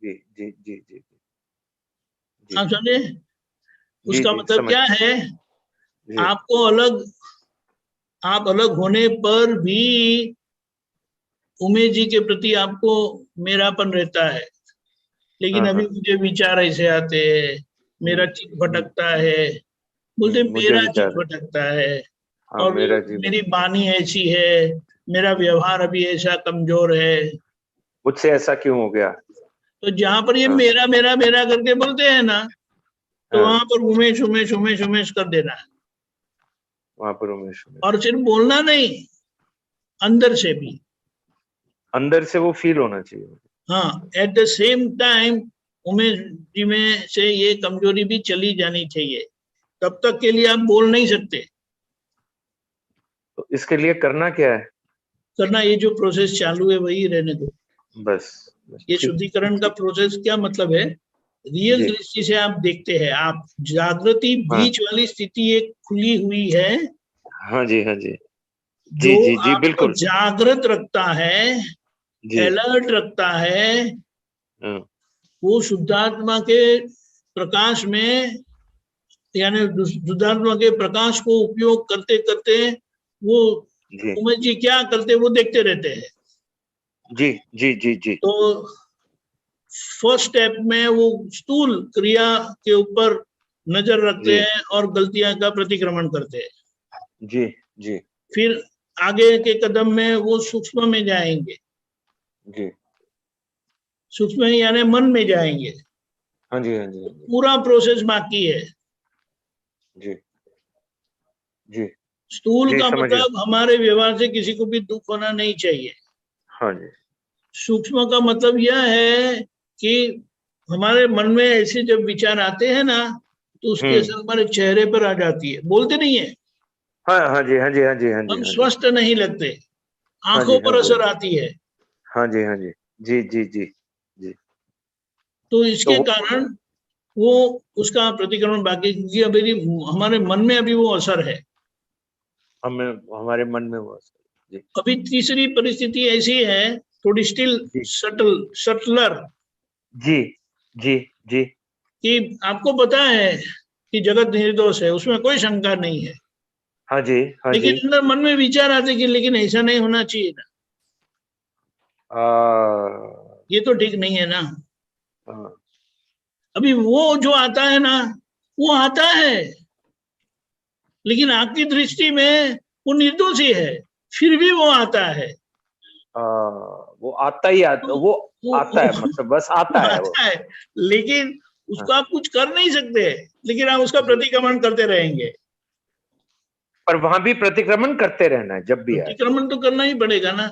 जी जी जी जी जी आप समझे? जी उसका जी, मतलब समझ क्या है? जी आपको अलग, आप अलग होने पर भी उमेश जी के प्रति आपको मेरापन रहता है। लेकिन हाँ अभी हाँ, मुझे विचार ऐसे आते हैं, मेरा चित्त भटकता है। बोलते मुझे मेरा चित्त विचार है। भटकता है हाँ, और मेरा जीवन मेरी वाणी ऐसी है, मेरा व्यवहार अभी ऐसा कमजोर है। मुझसे ऐसा क्यों हो गया। तो जहां पर ये हाँ मेरा मेरा मेरा करके बोलते हैं ना, तो हाँ, वहां पर उमेश उमेश उमेश उमेश कर देना है। वहां पर उमेश और सिर्फ बोलना नहीं, अंदर से भी। अंदर से वो फील होना चाहिए। हाँ, at the same time Umesh ji में से ये कमजोरी भी चली जानी चाहिए। तब तक के लिए आप बोल नहीं सकते। तो इसके लिए करना क्या है। करना, ये जो प्रोसेस चालू है वही रहने दो। बस ये ठीक शुद्धिकरण का ठीक, प्रोसेस क्या मतलब है? रियल जी दृष्टि से आप देखते हैं, आप जागृति हाँ बीच वाली स्थिति एक खुली हुई है, हाँ जी हाँ जी जो जी जी जी आपको बिल्कुल जागृत रखता है, जी अलर्ट रखता है। हाँ वो शुद्धात्मा के प्रकाश में, यानी शुद्धात्मा के प्रकाश को उपयोग करते करते वो जी उमेश जी क्या करते वो देखते रहते हैं। जी जी जी जी तो फर्स्ट स्टेप में वो स्थूल क्रिया के ऊपर नजर रखते जी हैं और गलतियां का प्रतिक्रमण करते हैं। जी जी फिर आगे के कदम में वो सूक्ष्म में जाएंगे, जी सूक्ष्म यानी मन में जाएंगे। हाँ जी हाँ जी हाँ जी पूरा प्रोसेस बाकी है। जी जी स्थूल जी का समझ गया। मतलब हमारे व्यवहार से किसी को भी दुख होना नहीं चाहिए। हाँ जी सूक्ष्म का मतलब यह है कि हमारे मन में ऐसे जब विचार आते हैं ना, तो उसकी असर हमारे चेहरे पर आ जाती है। बोलते नहीं है, हाँ हाँ जी हाँ जी हाँ जी हाँ जी हम हाँ जी स्वस्थ नहीं लगते, हाँ आंखों जी हाँ पर जी असर आती है। हाँ जी हाँ जी जी जी जी जी तो तो इसके कारण वो उसका प्रतिक्रमण बाकी, क्योंकि अभी हमारे मन में अभी वो असर है। हमें हमारे मन में हुआ सर। जी अभी तीसरी परिस्थिति ऐसी है, थोड़ी स्टिल जी सटलर, जी जी जी कि आपको पता है कि जगत निर्दोष है, उसमें कोई शंका नहीं है। हाँ जी हाँ जी लेकिन अंदर मन में विचार आते कि लेकिन ऐसा नहीं होना चाहिए ना, ये तो ठीक नहीं है ना। हाँ, अभी वो जो आता है ना, वो आता है, लेकिन आपकी दृष्टि में वो निर्दोष ही है, फिर भी वो आता है। वो आता ही आता तो वो आता है, वो मतलब बस आता है वो। आता है, लेकिन हाँ, उसको आप कुछ कर नहीं सकते, लेकिन आप उसका जी प्रतिक्रमण करते रहेंगे। पर वहां भी प्रतिक्रमण करते रहना है जब भी आए। प्रतिक्रमण तो करना ही पड़ेगा ना,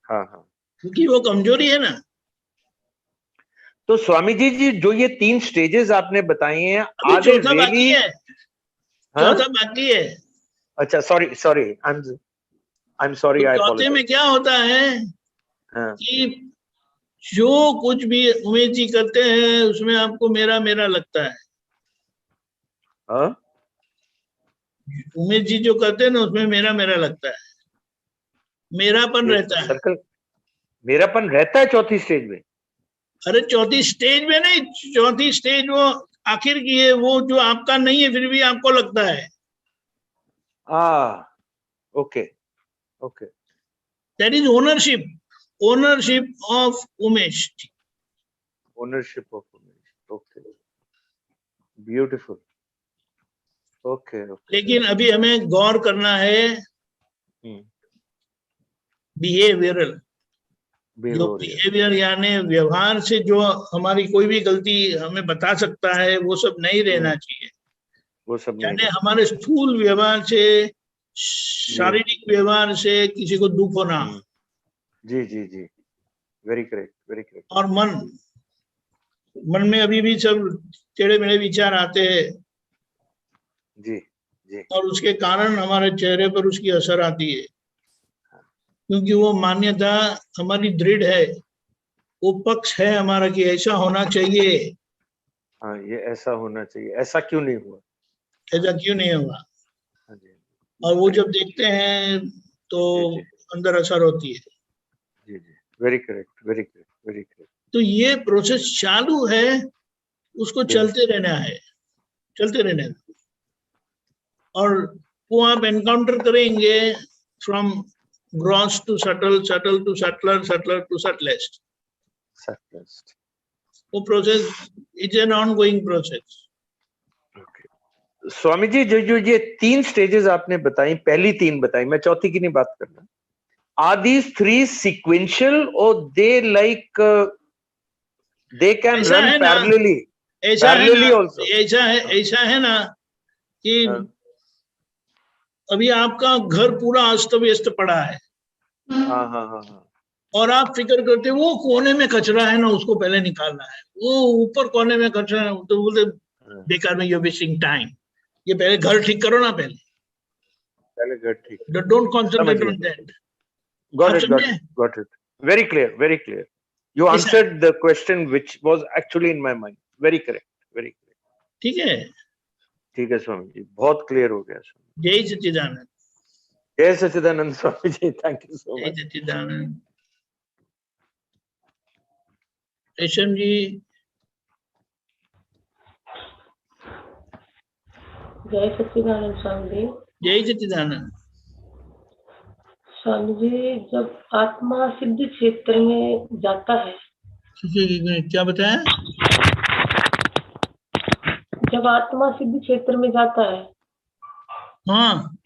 हाँ हाँ। क्योंकि वो कमजोरी है ना। तो स्वामी जी जी जो ये 3 स्टेजेस आपने बताई हैं, अभी आर दे चौथा बाकी रियली। है, हाँ चौथा बाकी है। अच्छा, sorry sorry, I am sorry, तो आई चौथे में अपोलोजाइज। क्या होता है हाँ कि जो कुछ भी उमेश जी करते हैं उसमें आपको मेरा मेरा लगता है। हाँ उमेश जी जो करते हैं ना, उसमें मेरा मेरा लगता है, मेरापन ये रहता है। सर्कल मेरापन रहता है चौथी स्टेज में। अरे चौथी स्टेज में नहीं, चौथी स्टेज वो आखिर की है, वो जो आपका नहीं है फिर भी आपको लगता है। Okay okay. That is ownership, ownership of Umesh. Ownership of okay, beautiful. Okay okay. लेकिन अभी हमें गौर करना है बिहेवियरल। भी जो हो रही है। बिहेवियर यानी व्यवहार से जो हमारी कोई भी गलती हमें बता सकता है, वो सब नहीं रहना चाहिए। वो सब नहीं यानी रहता। हमारे स्थूल व्यवहार से, जी शारीरिक व्यवहार से किसी को दुख होना, जी जी जी, वेरी करेक्ट वेरी करेक्ट। और मन मन में अभी भी सब टेढ़े मेढ़े विचार आते हैं जी जी और उसके कारण हमारे चेहरे पर उसकी असर आती है, क्योंकि वो मान्यता हमारी दृढ़ है, वो पक्ष है हमारा कि ऐसा होना चाहिए। हाँ, ये ऐसा होना चाहिए, ऐसा क्यों नहीं हुआ? ऐसा क्यों नहीं हुआ? हाँ जी और वो जब देखते हैं तो जी, अंदर असर होती है। जी जी, very correct, very correct, very correct. तो ये प्रोसेस चालू है, उसको चलते रहना है, चलते रहना है। और वो आप एनकाउंटर करेंगे from gross to subtle, subtle to subtler, subtler to subtlest. Subtlest, वो process is an ongoing process. Okay. Swami ji, जो ये 3 स्टेजेस आपने बताई, पहली 3 बताई, मैं चौथी की नहीं बात कर रहा। Are these 3 sequential or they like they can ऐसा run है ना, parallelly? ऐसा है Parallelly ना, also. ऐसा है ना कि हाँ, अभी आपका घर पूरा अस्त व्यस्त पड़ा है हाँ, हाँ, हाँ, और आप फिक्र करते हो वो कोने में कचरा है ना, उसको पहले निकालना है, वो ऊपर कोने में कचरा है, तो बोलते हाँ। बेकार में you're wasting time, ये पहले घर ठीक करो ना, पहले घर ठीक। Don't concentrate on that. Got आप it, got समझे? it, got it. Very clear, very clear. You ऐसा- answered the question which was actually in my mind. Very correct, very correct. ठीक है, ठीक है स्वामी जी, बहुत क्लियर हो गया स्वामी। जय सच्चिदानंद, जय सच्चिदानंद Swami ji, thank you so जय मच। सच्चिदानंद। रेशम जी, जय सच्चिदानंद स्वामी जी। जय सच्चिदानंद। स्वामी जी, जब आत्मा सिद्धि क्षेत्र में जाता है, क्या बताया? जब आत्मा सिद्धि क्षेत्र में जाता है हाँ,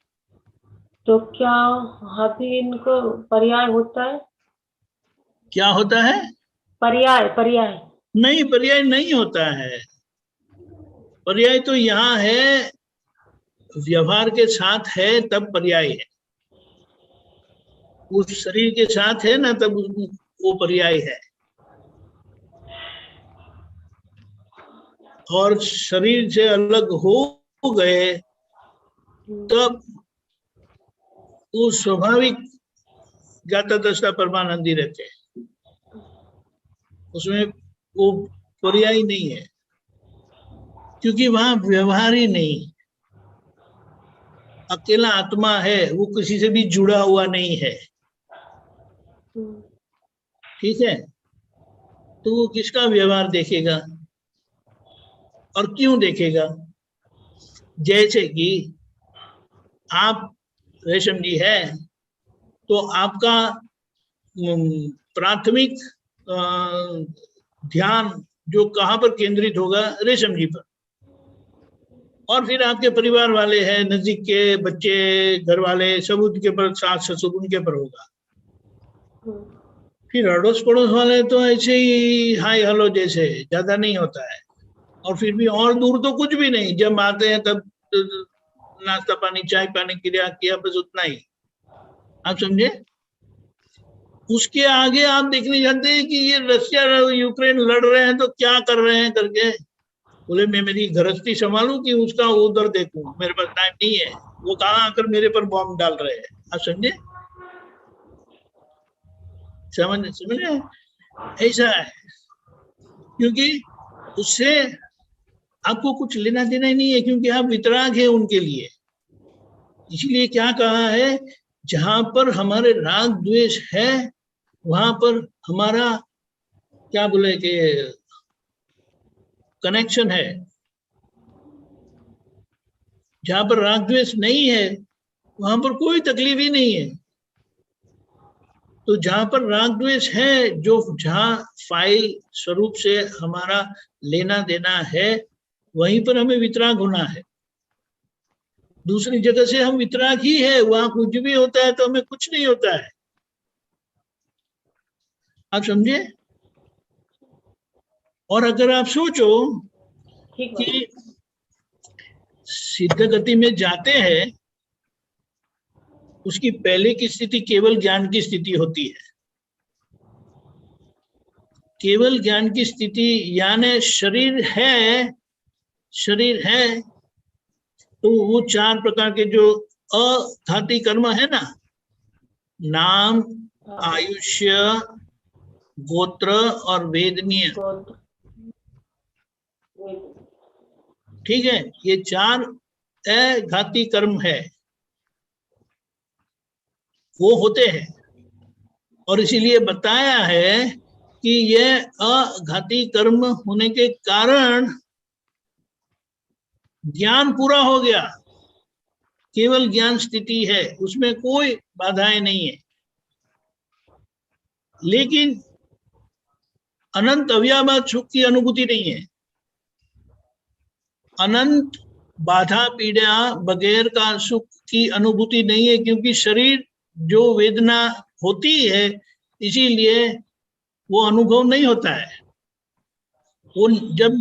तो क्या वहाँ भी इनको पर्याय होता है? क्या होता है? पर्याय, पर्याय नहीं, पर्याय नहीं होता है। पर्याय तो यहाँ है, व्यवहार के साथ है तब पर्याय है, उस शरीर के साथ है ना तब वो पर्याय है। और शरीर से अलग हो गए तब वो स्वाभाविक जाता दशा परमानंदी रहते हैं, उसमें वो पर्याय नहीं है, क्योंकि वहां व्यवहार ही नहीं, अकेला आत्मा है, वो किसी से भी जुड़ा हुआ नहीं है। ठीक है, तो वो किसका व्यवहार देखेगा और क्यों देखेगा? जैसे कि आप रेशम जी है तो आपका प्राथमिक ध्यान जो कहाँ पर केंद्रित होगा? रेशम जी पर। और फिर आपके परिवार वाले हैं, नजदीक के बच्चे, घर वाले, सब उनके पर, सास ससुर उनके पर होगा। फिर अड़ोस पड़ोस वाले तो ऐसे ही हाय हेलो जैसे, ज्यादा नहीं होता है। और फिर भी और दूर तो कुछ भी नहीं, जब आते हैं तब नाश्ता पानी चाय पानी क्रिया किया, बस उतना ही। आप समझे? उसके आगे आप देखने जाते हैं कि ये रशिया यूक्रेन लड़ रहे हैं तो क्या कर रहे हैं करके, बोले मैं मेरी गृहस्थी संभालूं कि उसका उधर देखूं, मेरे पास टाइम नहीं है। वो कहाँ आकर मेरे पर बॉम्ब डाल रहे हैं। आप समझे? समझे? ऐसा है, क्योंकि उससे आपको कुछ लेना देना ही नहीं है, क्योंकि आप वितराग है उनके लिए। इसलिए क्या कहा है, जहां पर हमारे राग द्वेष है वहां पर हमारा क्या बोले कि कनेक्शन है। जहां पर राग द्वेष नहीं है वहां पर कोई तकलीफ ही नहीं है। तो जहां पर राग द्वेष है, जो जहां फाइल स्वरूप से हमारा लेना देना है, वहीं पर हमें वितराग होना है। दूसरी जगह से हम वितराग ही है, वहां कुछ भी होता है तो हमें कुछ नहीं होता है। आप समझे? और अगर आप सोचो कि सिद्ध गति में जाते हैं, उसकी पहले की स्थिति केवल ज्ञान की स्थिति होती है। केवल ज्ञान की स्थिति यानी शरीर है तो वो 4 प्रकार के जो अघाती कर्म है ना, नाम, आयुष्य, गोत्र और वेदनीय, ठीक है, ये 4 अघाती कर्म है, वो होते हैं। और इसीलिए बताया है कि यह अघाती कर्म होने के कारण ज्ञान पूरा हो गया, केवल ज्ञान स्थिति है, उसमें कोई बाधाएं नहीं है। लेकिन अनंत अव्याभात सुख की अनुभूति नहीं है, अनंत बाधा पीड़ा बगैर का सुख की अनुभूति नहीं है, क्योंकि शरीर जो वेदना होती है इसीलिए वो अनुभव नहीं होता है। वो जब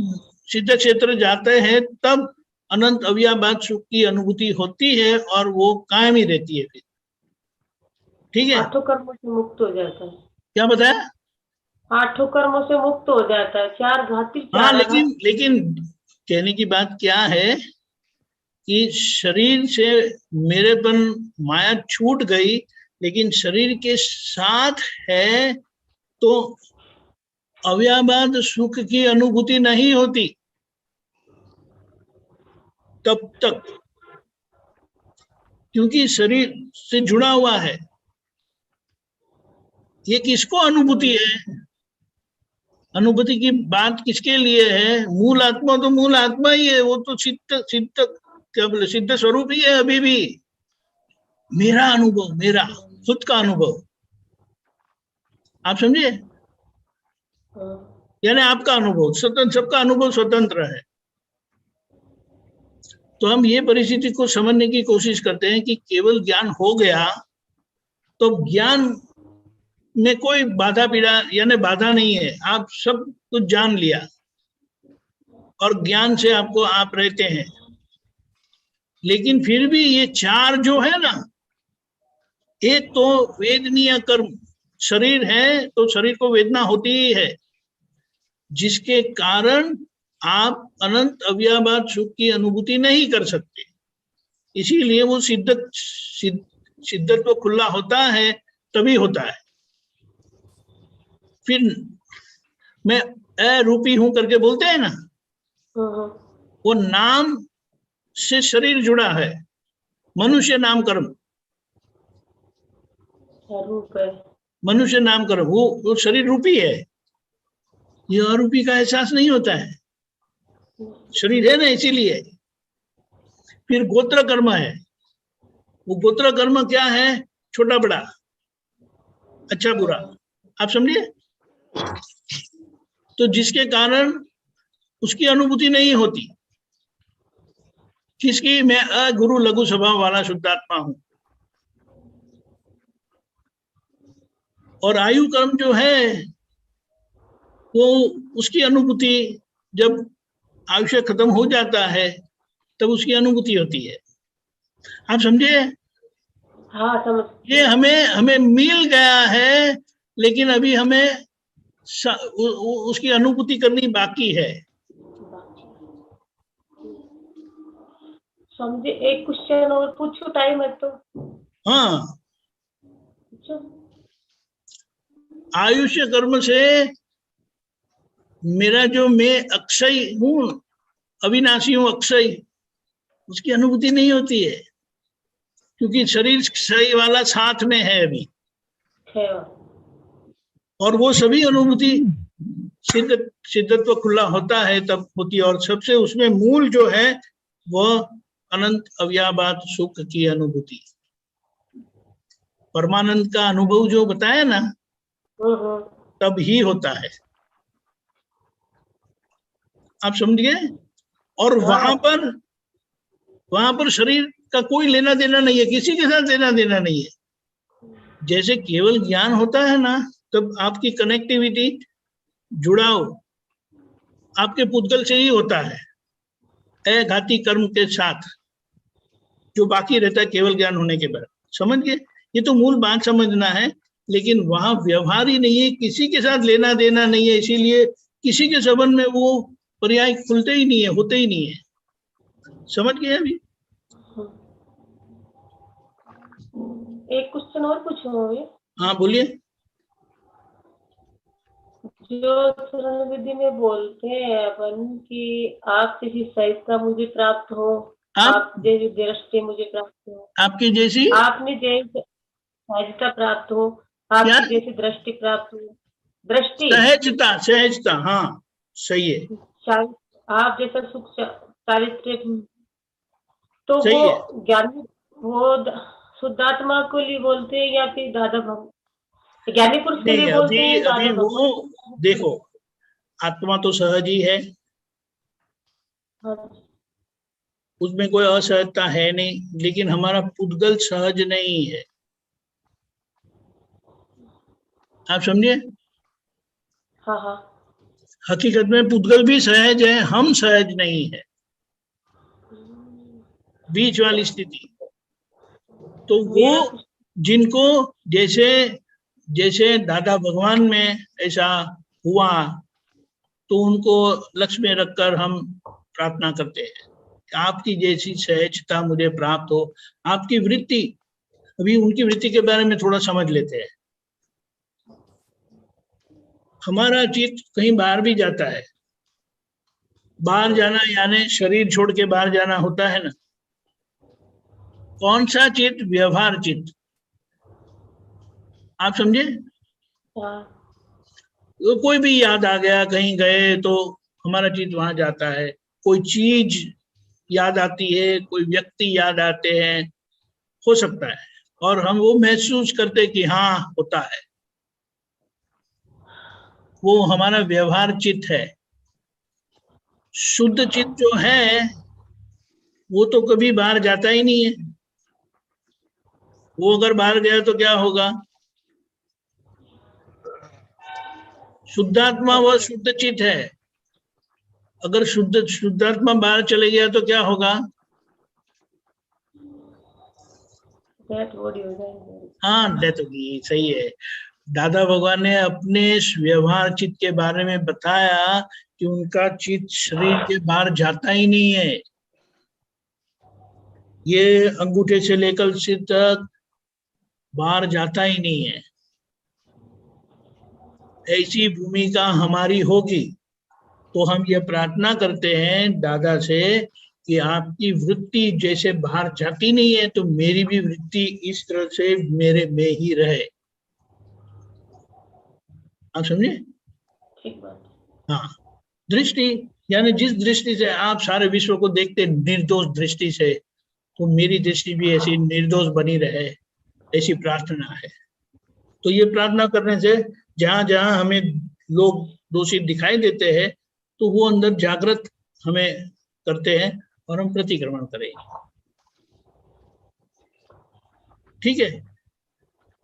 सिद्ध क्षेत्र जाते हैं तब अनंत अव्याभात सुख की अनुभूति होती है और वो कायम ही रहती है फिर, ठीक है। 8 कर्मों से मुक्त हो जाता है। क्या बताया? 8 कर्मों से मुक्त हो जाता है, 4 घाती। हाँ, लेकिन कहने की बात क्या है कि शरीर से मेरेपन माया छूट गई, लेकिन शरीर के साथ है तो अव्याभात सुख की अनुभूति नहीं होती तब तक, क्योंकि शरीर से जुड़ा हुआ है। ये किसको अनुभूति है? अनुभूति की बात किसके लिए है? मूल आत्मा तो मूल आत्मा ही है, वो तो सिद्ध क्या बोले, सिद्ध स्वरूप ही है अभी भी। मेरा अनुभव, मेरा खुद का अनुभव, आप समझे? यानी आपका अनुभव स्वतंत्र, सबका अनुभव स्वतंत्र है। तो हम ये परिस्थिति को समझने की कोशिश करते हैं कि केवल ज्ञान हो गया तो ज्ञान में कोई बाधा पीड़ा यानी बाधा नहीं है, आप सब कुछ जान लिया और ज्ञान से आपको आप रहते हैं। लेकिन फिर भी ये 4 जो है ना, एक तो वेदनीय कर्म, शरीर है तो शरीर को वेदना होती ही है, जिसके कारण आप अनंत अव्याभात सुख की अनुभूति नहीं कर सकते। इसीलिए वो सिद्धत्व खुला होता है तभी होता है। फिर मैं अरूपी हूं करके बोलते हैं ना, वो नाम से शरीर जुड़ा है, मनुष्य नाम कर्म, मनुष्य नाम कर्म, वो शरीर रूपी है, ये अरूपी का एहसास नहीं होता है, शरीर है ना इसीलिए। फिर गोत्र कर्म है, वो गोत्र कर्म क्या है? छोटा बड़ा, अच्छा बुरा, आप समझिए। तो जिसके कारण उसकी अनुभूति नहीं होती। किसकी? मैं अगुरु लघु स्वभाव वाला शुद्धात्मा हूं। और आयु कर्म जो है वो उसकी अनुभूति जब आयुष्य खत्म हो जाता है तब उसकी अनुभूति होती है, आप समझे? हाँ, समझ। ये हमें मिल गया है, लेकिन अभी हमें उसकी अनुभूति करनी बाकी है। समझे? एक क्वेश्चन और पूछो, टाइम है तो। हाँ, आयुष्य कर्म से मेरा जो मैं अक्षय हूं, अविनाशी हूं, अक्षय, उसकी अनुभूति नहीं होती है, क्योंकि शरीर क्षय वाला साथ में है अभी, और वो सभी अनुभूति सिद्धत्व खुला होता है तब होती है। और सबसे उसमें मूल जो है वह अनंत अव्याभात सुख की अनुभूति, परमानंद का अनुभव जो बताया ना, तब ही होता है, आप समझ गए? और वहां पर शरीर का कोई लेना देना नहीं है, किसी के साथ लेना देना नहीं है। जैसे केवल ज्ञान होता है ना, तब आपकी कनेक्टिविटी, जुड़ाव आपके पुद्गल से ही होता है, अघाती कर्म के साथ, जो बाकी रहता है केवल ज्ञान होने के बाद। समझ गए? ये तो मूल बात समझना है लेकिन वहां व्यवहार ही नहीं है, किसी के साथ लेना देना नहीं है, इसीलिए किसी के संबंध में वो पर्याय खुलते ही नहीं है, होते ही नहीं है। समझ गए अभी? एक क्वेश्चन और पूछूंगी। हाँ बोलिए। जो शरण विधि में बोलते हैं अपन कि आप जैसी सहजता मुझे प्राप्त हो, आप जैसी दृष्टि मुझे प्राप्त हो, आपकी जैसी, आपने जैसी सहजता प्राप्त हो, आपकी जैसी दृष्टि प्राप्त हो, दृष्टि सहजता, सहजता, हाँ सही है, आप जैसा सुख चारित्र्य, तो सही वो है। ज्ञानी, वो शुद्धात्मा को लिए बोलते हैं या फिर दादा भगवान ज्ञानी पुरुष के लिए बोलते अभी हैं? अभी दादा वो देखो, आत्मा तो सहज ही है, उसमें कोई असहजता है नहीं, लेकिन हमारा पुद्गल सहज नहीं है। आप समझिए? हाँ हाँ। हकीकत में पुद्गल भी सहज है, हम सहज नहीं है, बीच वाली स्थिति। तो वो जिनको जैसे जैसे दादा भगवान में ऐसा हुआ, तो उनको लक्ष्य में रखकर हम प्रार्थना करते हैं, आपकी जैसी सहजता मुझे प्राप्त हो। आपकी वृत्ति, अभी उनकी वृत्ति के बारे में थोड़ा समझ लेते हैं। हमारा चित्त कहीं बाहर भी जाता है, बाहर जाना यानी शरीर छोड़ के बाहर जाना होता है ना। कौन सा चित्त? व्यवहार चित्त। आप समझे? तो कोई भी याद आ गया, कहीं गए तो हमारा चित्त वहां जाता है, कोई चीज याद आती है, कोई व्यक्ति याद आते हैं, हो सकता है, और हम वो महसूस करते कि हाँ होता है, वो हमारा व्यवहार चित्त है। शुद्ध चित्त जो है वो तो कभी बाहर जाता ही नहीं है। वो अगर बाहर गया तो क्या होगा? शुद्धात्मा वह शुद्ध चित्त है, अगर शुद्धात्मा बाहर चले गया तो क्या होगा? हाँ, डेथ होगी, सही है। दादा भगवान ने अपने व्यवहार चित्त के बारे में बताया कि उनका चित्त शरीर के बाहर जाता ही नहीं है, ये अंगूठे से लेकर सिर तक बाहर जाता ही नहीं है। ऐसी भूमिका हमारी होगी तो हम ये प्रार्थना करते हैं दादा से कि आपकी वृत्ति जैसे बाहर जाती नहीं है, तो मेरी भी वृत्ति इस तरह से मेरे में ही रहे। आप समझे? हाँ, दृष्टि यानी जिस दृष्टि से आप सारे विश्व को देखते, निर्दोष दृष्टि से, तो मेरी दृष्टि भी ऐसी निर्दोष बनी रहे, ऐसी प्रार्थना है। तो ये प्रार्थना करने से जहां जहां हमें लोग दोषी दिखाई देते हैं, तो वो अंदर जागृत हमें करते हैं और हम प्रतिक्रमण करेंगे। ठीक है?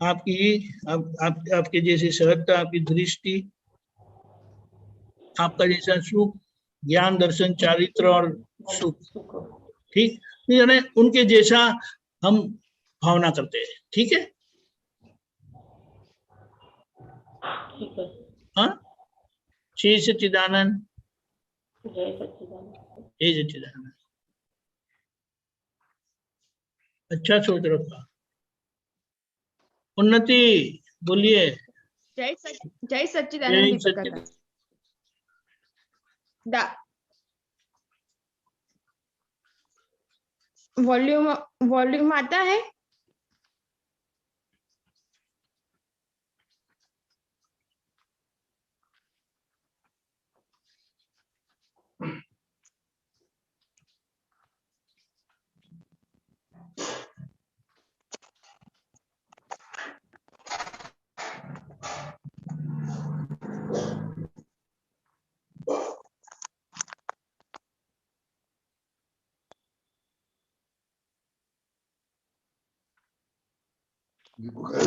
आपके जैसी सहजता, आपकी दृष्टि, आपका जैसा सुख, ज्ञान, दर्शन, चारित्र और सुख, ठीक, यानी उनके जैसा हम भावना करते हैं। ठीक है? हाँ, श्री सच्चिदानंद, जय सच्चिदानंद। अच्छा सोच रखा। उन्नति बोलिए। जय सच्चिदानंद दीपक काका। वॉल्यूम आता है?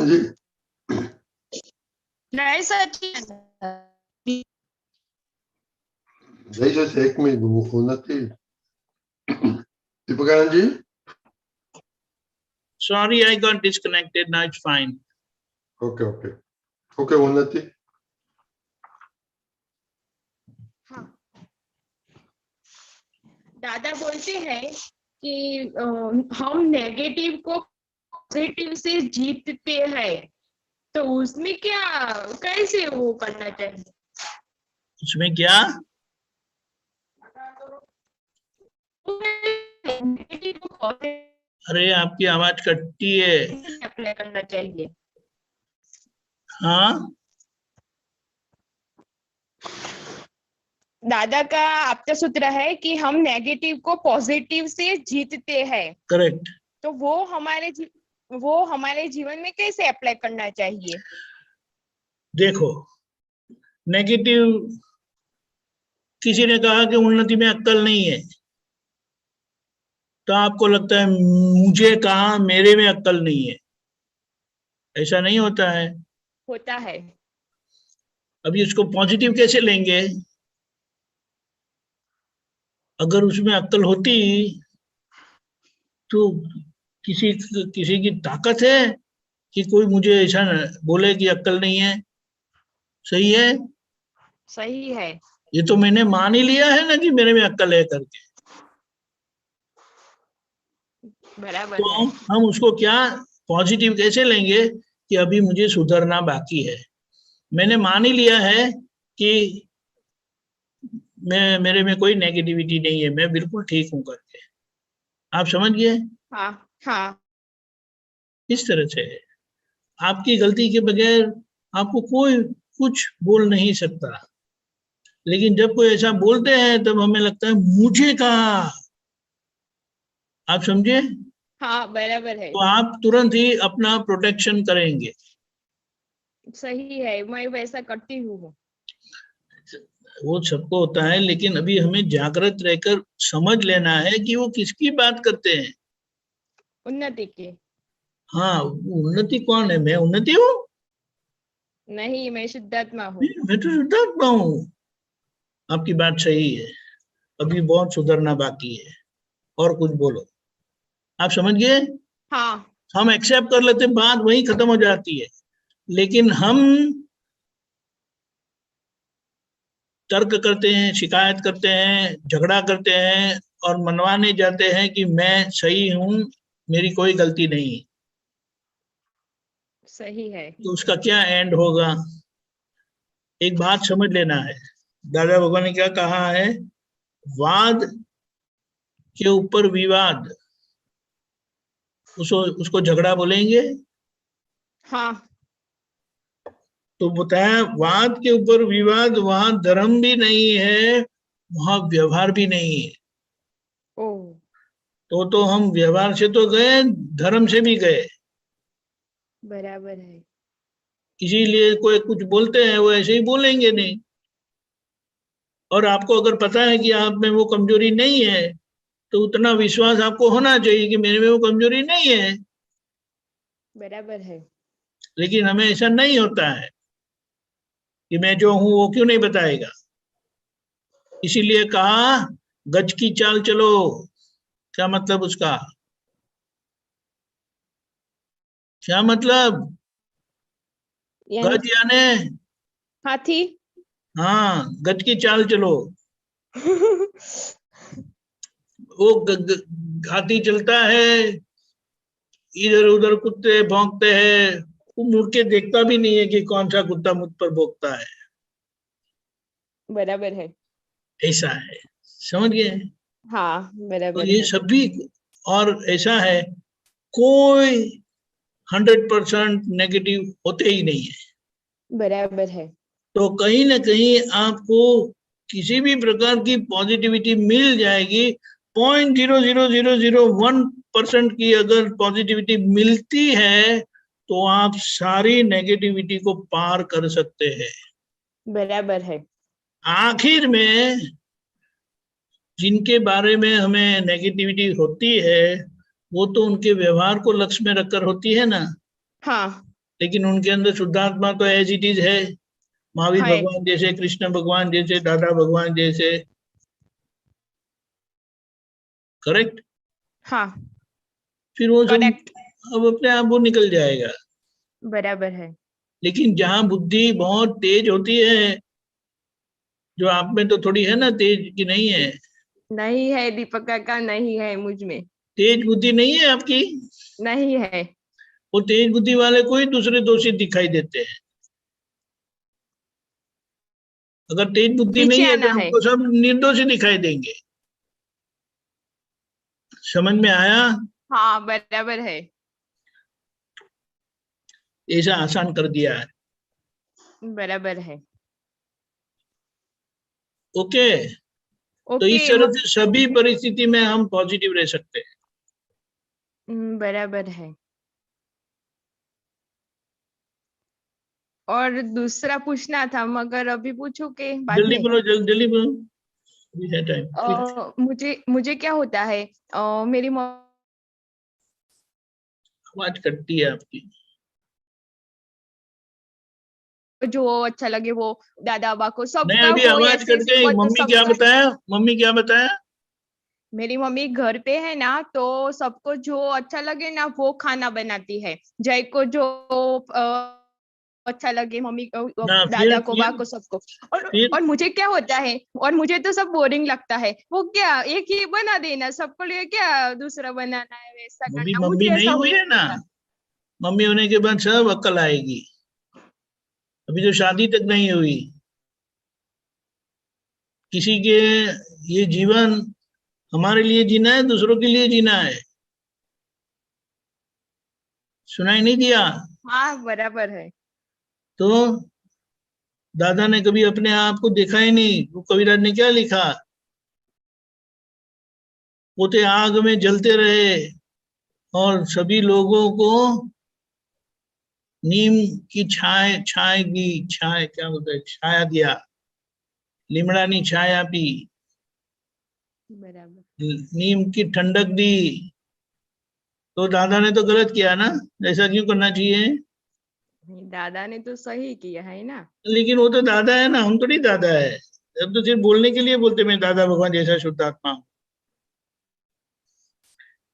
जी जय सच्चिदानंद। just 1 minute, उन्नति। दीपकानंद जी, Sorry, I got disconnected. Now it's fine. Okay okay okay उन्नति। हाँ, दादा बोलते हैं कि हम नेगेटिव को पॉजिटिव से जीतते हैं, तो उसमें क्या कैसे वो करना चाहिए? उसमें क्या? नेगेटिव को पॉजिटिव अरे आपकी आवाज कटती है। अप्लाई करना चाहिए। हाँ, दादा का आपका सूत्र है कि हम नेगेटिव को पॉजिटिव से जीतते हैं, करेक्ट। तो वो हमारे जीवन में कैसे अप्लाई करना चाहिए? देखो, नेगेटिव, किसी ने कहा कि उन्नति में अक्ल नहीं है, तो आपको लगता है मुझे कहा मेरे में अक्ल नहीं है। ऐसा नहीं होता है। होता है। अभी इसको पॉजिटिव कैसे लेंगे? अगर उसमें अक्ल होती तो किसी किसी की ताकत है कि कोई मुझे ऐसा बोले कि अक्ल नहीं है। सही है? सही है। ये तो मैंने मान ही लिया है ना कि मेरे में अक्ल है करके। बराबर तो है। हम उसको क्या पॉजिटिव कैसे लेंगे कि अभी मुझे सुधरना बाकी है। मैंने मान ही लिया है कि मेरे में कोई नेगेटिविटी नहीं है, मैं बिल्कुल ठीक हूं करके। आप समझ गए? हाँ हाँ। इस तरह से आपकी गलती के बगैर आपको कोई कुछ बोल नहीं सकता, लेकिन जब कोई ऐसा बोलते हैं तब हमें लगता है मुझे कहा। आप समझे? हाँ बराबर है। तो आप तुरंत ही अपना प्रोटेक्शन करेंगे। सही है, मैं वैसा करती हूँ। वो सबको होता है, लेकिन अभी हमें जागृत रहकर समझ लेना है कि वो किसकी बात करते हैं। उन्नति की। हाँ, उन्नति कौन है? मैं उन्नति हूँ? नहीं, मैं शुद्धात्मा हूँ। मैं तो शुद्धात्मा हूँ। आपकी बात सही है, अभी बहुत सुधरना बाकी है। और कुछ बोलो। आप समझ गए? हाँ हम एक्सेप्ट कर लेते, बात वही खत्म हो जाती है। लेकिन हम तर्क करते हैं, शिकायत करते हैं, झगड़ा करते हैं और मनवाने जाते हैं कि मैं सही हूं, मेरी कोई गलती नहीं। सही है। तो उसका क्या एंड होगा? एक बात समझ लेना है, दादा भगवान ने क्या कहा है? वाद के ऊपर विवाद, उसको झगड़ा बोलेंगे। हाँ तो बताया, वाद के ऊपर विवाद, वहां धर्म भी नहीं है, वहां व्यवहार भी नहीं है। ओ तो हम व्यवहार से तो गए, धर्म से भी गए। बराबर है। इसीलिए कोई कुछ बोलते हैं वो ऐसे ही बोलेंगे नहीं। और आपको अगर पता है कि आप में वो कमजोरी नहीं है, तो उतना विश्वास आपको होना चाहिए कि मेरे में वो कमजोरी नहीं है। बराबर है। लेकिन हमें ऐसा नहीं होता है कि मैं जो हूं वो क्यों नहीं बताएगा। इसीलिए कहा गज की चाल चलो। क्या मतलब उसका? क्या मतलब? गज यानी हाथी। हाँ, गज की चाल चलो। वो हाथी चलता है, इधर उधर कुत्ते भौंकते हैं, वो मुड़ के देखता भी नहीं है कि कौन सा कुत्ता मुझ पर भौंकता है। बराबर है। ऐसा है, समझ गए? हाँ तो बराबर ये है। सभी, और ऐसा है, कोई 100% नेगेटिव होते ही नहीं है। बराबर है। तो कहीं ना कहीं आपको किसी भी प्रकार की पॉजिटिविटी मिल जाएगी। 0.00001% की अगर पॉजिटिविटी मिलती है तो आप सारी नेगेटिविटी को पार कर सकते हैं। बराबर है। आखिर में जिनके बारे में हमें नेगेटिविटी होती है वो तो उनके व्यवहार को लक्ष्य में रखकर होती है ना। हाँ लेकिन उनके अंदर शुद्धात्मा तो एज इट इज है, महावीर है। भगवान जैसे, कृष्ण भगवान जैसे, दादा भगवान जैसे। करेक्ट? हाँ फिर वो सब करेक्ट। अब अपने आप वो निकल जाएगा। बराबर है। लेकिन जहां बुद्धि बहुत तेज होती है, जो आप में तो थोड़ी है ना तेज, की नहीं है? नहीं है दीपक काका, नहीं है मुझ में, तेज बुद्धि नहीं है आपकी? नहीं है। वो तेज बुद्धि वाले को ही दूसरे दोषी दिखाई देते हैं। अगर तेज बुद्धि पीछे नहीं है तो आना है। हमको सब निर्दोषी दिखाई देंगे। समझ में आया? हाँ बराबर है। ऐसा आसान कर दिया है। बराबर है। ओके, तो इस ओके तरह से सभी परिस्थिति में हम पॉजिटिव रह सकते हैं। बराबर है। और दूसरा पूछना था मगर अभी पूछू के बाद जल्दी में? बोलो, जल्दी बोलो, अभी है टाइम। मुझे मुझे क्या होता है, मेरी आवाज कटती है आपकी। जो अच्छा लगे वो दादा अब्बा को, नहीं, सबका अभी वो आवाज ऐसे कट गई। मम्मी क्या सब। बताया? मम्मी क्या बताया? मेरी मम्मी घर पे है ना, तो सबको जो अच्छा लगे ना वो खाना बनाती है। जय को जो अच्छा लगे, मम्मी को, ना, दादा को, बा को, सबको। फिर और मुझे क्या होता है, और मुझे तो सब बोरिंग लगता है। वो क्या एक ही बना देना सबको लिए, क्या दूसरा बनाना है, वैसा अभी करना, मम्मी मुझे नहीं ऐसा हुई है ना। होता। मम्मी होने के बाद सब अक्ल आएगी। अभी तो शादी तक नहीं हुई किसी के। ये जीवन हमारे लिए जीना है, दूसरों के लिए जीना है। सुनाई नहीं दिया? हाँ बराबर है। तो दादा ने कभी अपने आप को देखा ही नहीं। वो कविराज ने क्या लिखा? वो तो आग में जलते रहे और सभी लोगों को नीम की छाए की छाए, क्या बोलते हैं, छाया दिया, लिमड़ानी छाया पी, बराबर। नीम की ठंडक दी। तो दादा ने तो गलत किया ना, ऐसा क्यों करना चाहिए? नहीं, दादा ने तो सही किया है ना। लेकिन वो तो दादा है ना, हम तो नहीं दादा है। अब तो सिर्फ बोलने के लिए बोलते मैं दादा भगवान जैसा शुद्ध आत्मा हूं।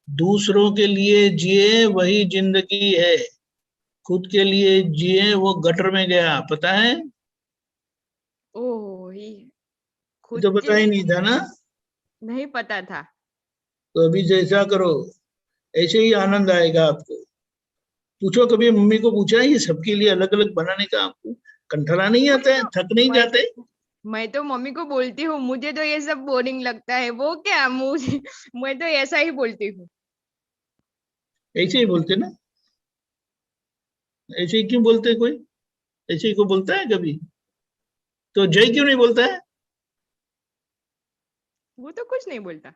दूसरों के लिए जिए वही जिंदगी है, खुद के लिए जिए वो गटर में गया, पता है? ओह ही, ये खुद तो के पता ही नहीं लिए था ना। नहीं पता था। तो अभी जैसा करो ऐसे ही आनंद आएगा आपको। पूछो, कभी मम्मी को पूछा है ये सबके लिए अलग अलग बनाने का? आपको कंठला नहीं आता है? थक नहीं मैं जाते? मैं तो मम्मी को बोलती हूँ, मुझे तो ये सब बोरिंग लगता है। वो क्या मुझे, मैं तो ऐसा ही बोलती हूँ। ऐसे ही बोलते ना। ऐसे ही क्यों बोलते कोई? ऐसे ही को बोलता है कभी? तो जय क्यों नहीं बोलता है? वो तो कुछ नहीं बोलता।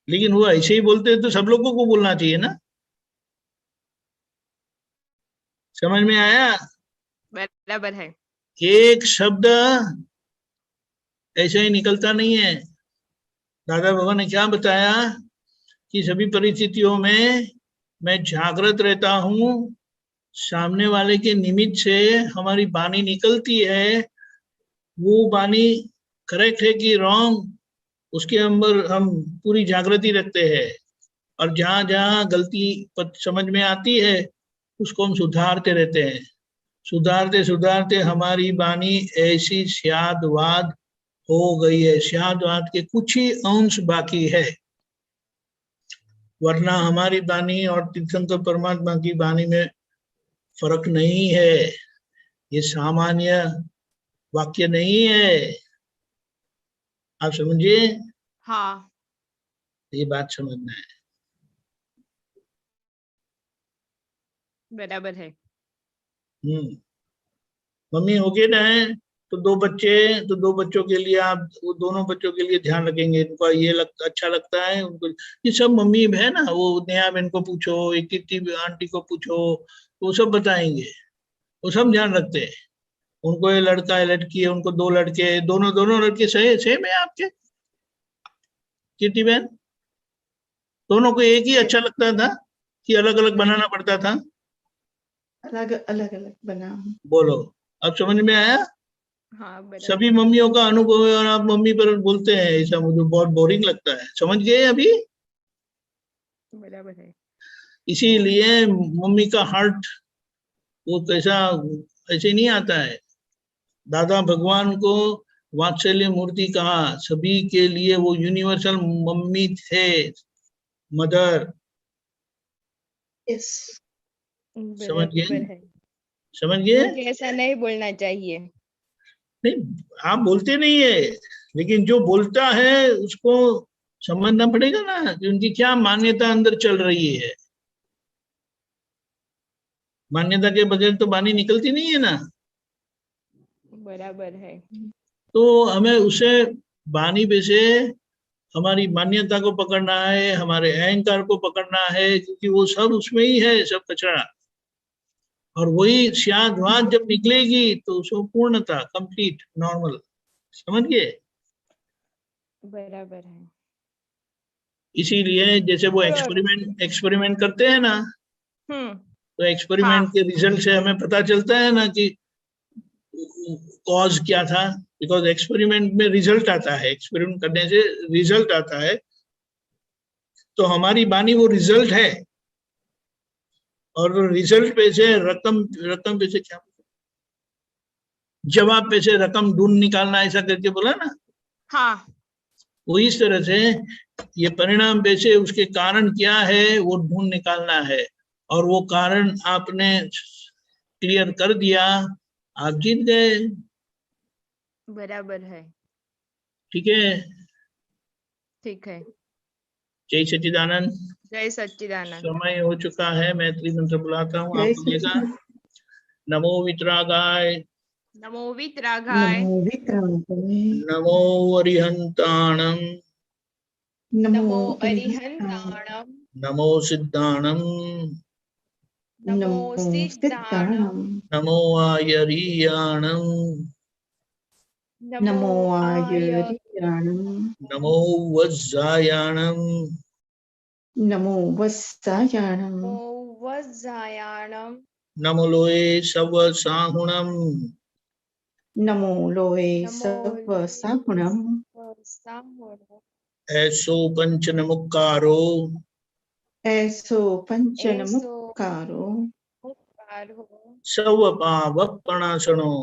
लेकिन वो ऐसे ही बोलते हैं तो सब लोगों को बोलना चाहिए ना। समझ में आया? बराबर है। एक शब्द ऐसे ही निकलता नहीं है। दादा बाबा ने क्या बताया कि सभी परिस्थितियों में मैं जागृत रहता हूँ। सामने वाले के निमित्त से हमारी वाणी निकलती है। वो वाणी करेक्ट है कि रॉन्ग, उसके अंदर हम पूरी जागृति रखते हैं। और जहां जहां गलती समझ में आती है उसको हम सुधारते रहते हैं। सुधारते सुधारते हमारी वाणी ऐसी स्यादवाद हो गई है, स्यादवाद के कुछ ही अंश बाकी है। वरना हमारी वाणी और तीर्थंकर परमात्मा की वाणी में फर्क नहीं है। ये सामान्य वाक्य नहीं है। आप समझिए, हाँ ये बात समझना है। बराबर है। मम्मी हो गए ना है तो दो बच्चे, तो दो बच्चों के लिए आप वो दोनों बच्चों के लिए ध्यान रखेंगे। इनको ये अच्छा लगता है उनको। ये सब मम्मी है ना, वो नेहा बहन को पूछो, एक किट्टी आंटी को पूछो, वो सब बताएंगे। वो सब ध्यान रखते हैं। उनको ये लड़का है लड़की है, उनको दो लड़के, दोनों दोनों लड़के सही सेम है आपके किट्टी बहन? दोनों को एक ही अच्छा लगता था कि अलग अलग बनाना पड़ता था? अलग अलग अलग बना। बोलो, अब समझ में आया? हाँ बराबर। सभी मम्मियों का अनुभव है और आप मम्मी पर बोलते हैं ऐसा, मुझे बहुत बोरिंग लगता है। समझ गए अभी? बराबर है। इसीलिए मम्मी का हार्ट वो कैसा ऐसे नहीं आता है। दादा भगवान को वात्सल्य मूर्ति कहा, सभी के लिए वो यूनिवर्सल मम्मी थे, मदर। यस, समझ गए? बराबर है। समझ गए? मुझे ऐसा नहीं बोलना चाहिए। नहीं, आप बोलते नहीं है, लेकिन जो बोलता है उसको समझना पड़ेगा ना कि उनकी क्या मान्यता अंदर चल रही है। मान्यता के बगैर तो वाणी निकलती नहीं है ना। बराबर है। तो हमें उसे वाणी पे से हमारी मान्यता को पकड़ना है, हमारे अहंकार को पकड़ना है, क्योंकि वो सब उसमें ही है, सब कचरा। और वही शांत जब निकलेगी तो उसको पूर्णता, कंप्लीट, नॉर्मल। समझ गए? बराबर है। इसीलिए जैसे वो एक्सपेरिमेंट करते हैं ना, तो एक्सपेरिमेंट के रिजल्ट से हमें पता चलता है ना कि कॉज क्या था। बिकॉज एक्सपेरिमेंट में रिजल्ट आता है, एक्सपेरिमेंट करने से रिजल्ट आता है। तो हमारी वाणी वो रिजल्ट है, और रिजल्ट पे से रकम पे से क्या, जवाब पे से रकम ढूंढ निकालना, ऐसा करके बोला ना। हाँ, वो इस तरह से ये परिणाम पे से उसके कारण क्या है वो ढूंढ निकालना है। और वो कारण आपने क्लियर कर दिया, आप जीत गए। बराबर है। ठीक है? ठीक है। जय सच्चिदानंद। जय सच्चिदानंद। समय हो चुका है, मैं त्रिमंत्र बुलाता हूँ, जय आप बोलिएगा। सच्चिदानंद। नमो वितरागाय, नमो वितरागाय, नमो वितरागाय, नमो अरिहंताणम, नमो अरिहंताणम, नमो सिद्धाणम, नमो नमो सिद्धाणम, सिद्धाणम, नमो आयरियाणम, नमो आयर्याणम, नमो वज्जायाणम, नमो वत्सायाणम, नमो वज्जायाणम, नमो लोए सवसाहुणम, नमो लोये नमो सवसाहुणम, साहुणम, ऐसो पंचन मुक्कारो, ऐसो पंचन ऐसो मुक्कारो, मुक्कारो, सव पावपणासनो,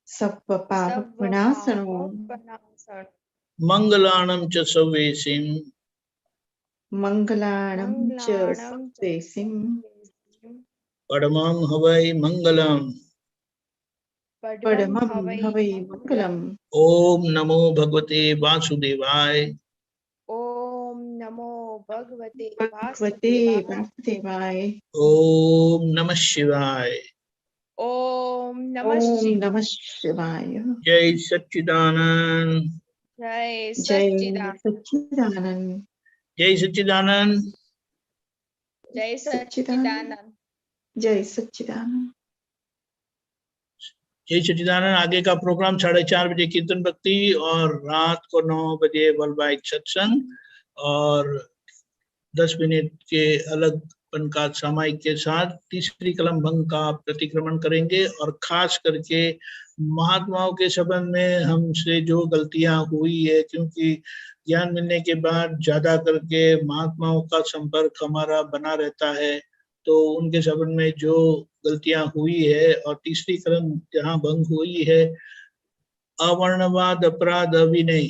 सप्प पापनासनो, सर्वपापनाशनो, मंगलाणम च सवेसिम, मंगलाणं च मंगलाणं च सर्वेसिं, परमं हवै मंगलम। परमं हवै हवै मंगलम्। मंगलम्। ओम नमो भगवते वासुदेवाय, ओम नमो भगवते भगवते वासुदेवाय, वासुदेवाय, ओम नमः शिवाय। ओम नमः ओम शिवाय। नमः शिवाय। जय सच्चिदानंद, जय जय सच्चिदानंद, सच्चिदानंद, जय सच्चिदानंद, जय सच्चिदानंद, सच्चिदानंद, जय सच्चिदानंद। जय सच्चिदानंद। आगे का प्रोग्राम 4:30 बजे कीर्तन भक्ति और रात को 9 बजे वर्ल्ड वाइड सत्संग, और 10 मिनट के अलगपन का सामायिक के साथ तीसरी कलम भंग का प्रतिक्रमण करेंगे। और खास करके महात्माओं के संबंध में हमसे जो गलतियां हुई है, क्योंकि ज्ञान मिलने के बाद ज्यादा करके महात्माओं का संपर्क हमारा बना रहता है, तो उनके संबंध में जो गलतियां हुई है, और तीसरी कलम जहाँ भंग हुई है, अवर्णवाद, अपराध, अभिनय,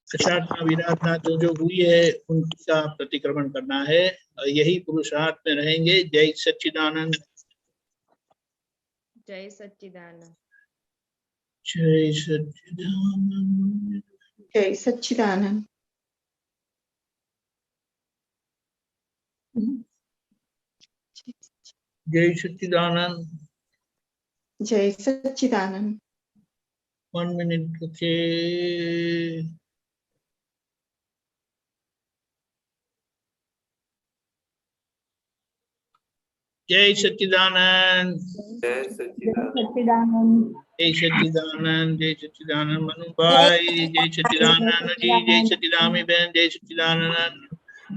अशांतना, विराधना जो हुई है, उनका प्रतिक्रमण करना है। यही पुरुषार्थ में रहेंगे। जय सच्चिदानंद, जय सच्चिदानंद, जय सच्चिदानंद, जय सच्चिदानंद। जय सच्चिदानंद। जय सच्चिदानंद। 1 मिनट रुके। जय सच्चिदानंद, जय सच्चिदानंद, जय सच्चिदानंद, जय सच्चिदानंद। मनु भाई जय सच्चिदानंद जी, जय सच्चिदामी बहन, जय सच्चिदानंद।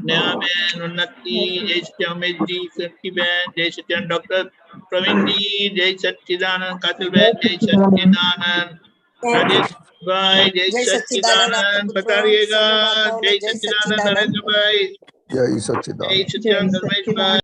नया बहन, उन्नति, जय सच्चिदानंद जी, कृति बहन, जय सच्चिदानंद। डॉक्टर प्रवीण जी, जय सच्चिदानंद। कातिल बहन, जय सच्चिदानंद। राजेश भाई, जय सच्चिदानंद। बताइएगा। जय सच्चिदानंद। नरेंद्र भाई, जय जय सच्चिदानंद। सच्चिदानंद। धर्मेश भाई,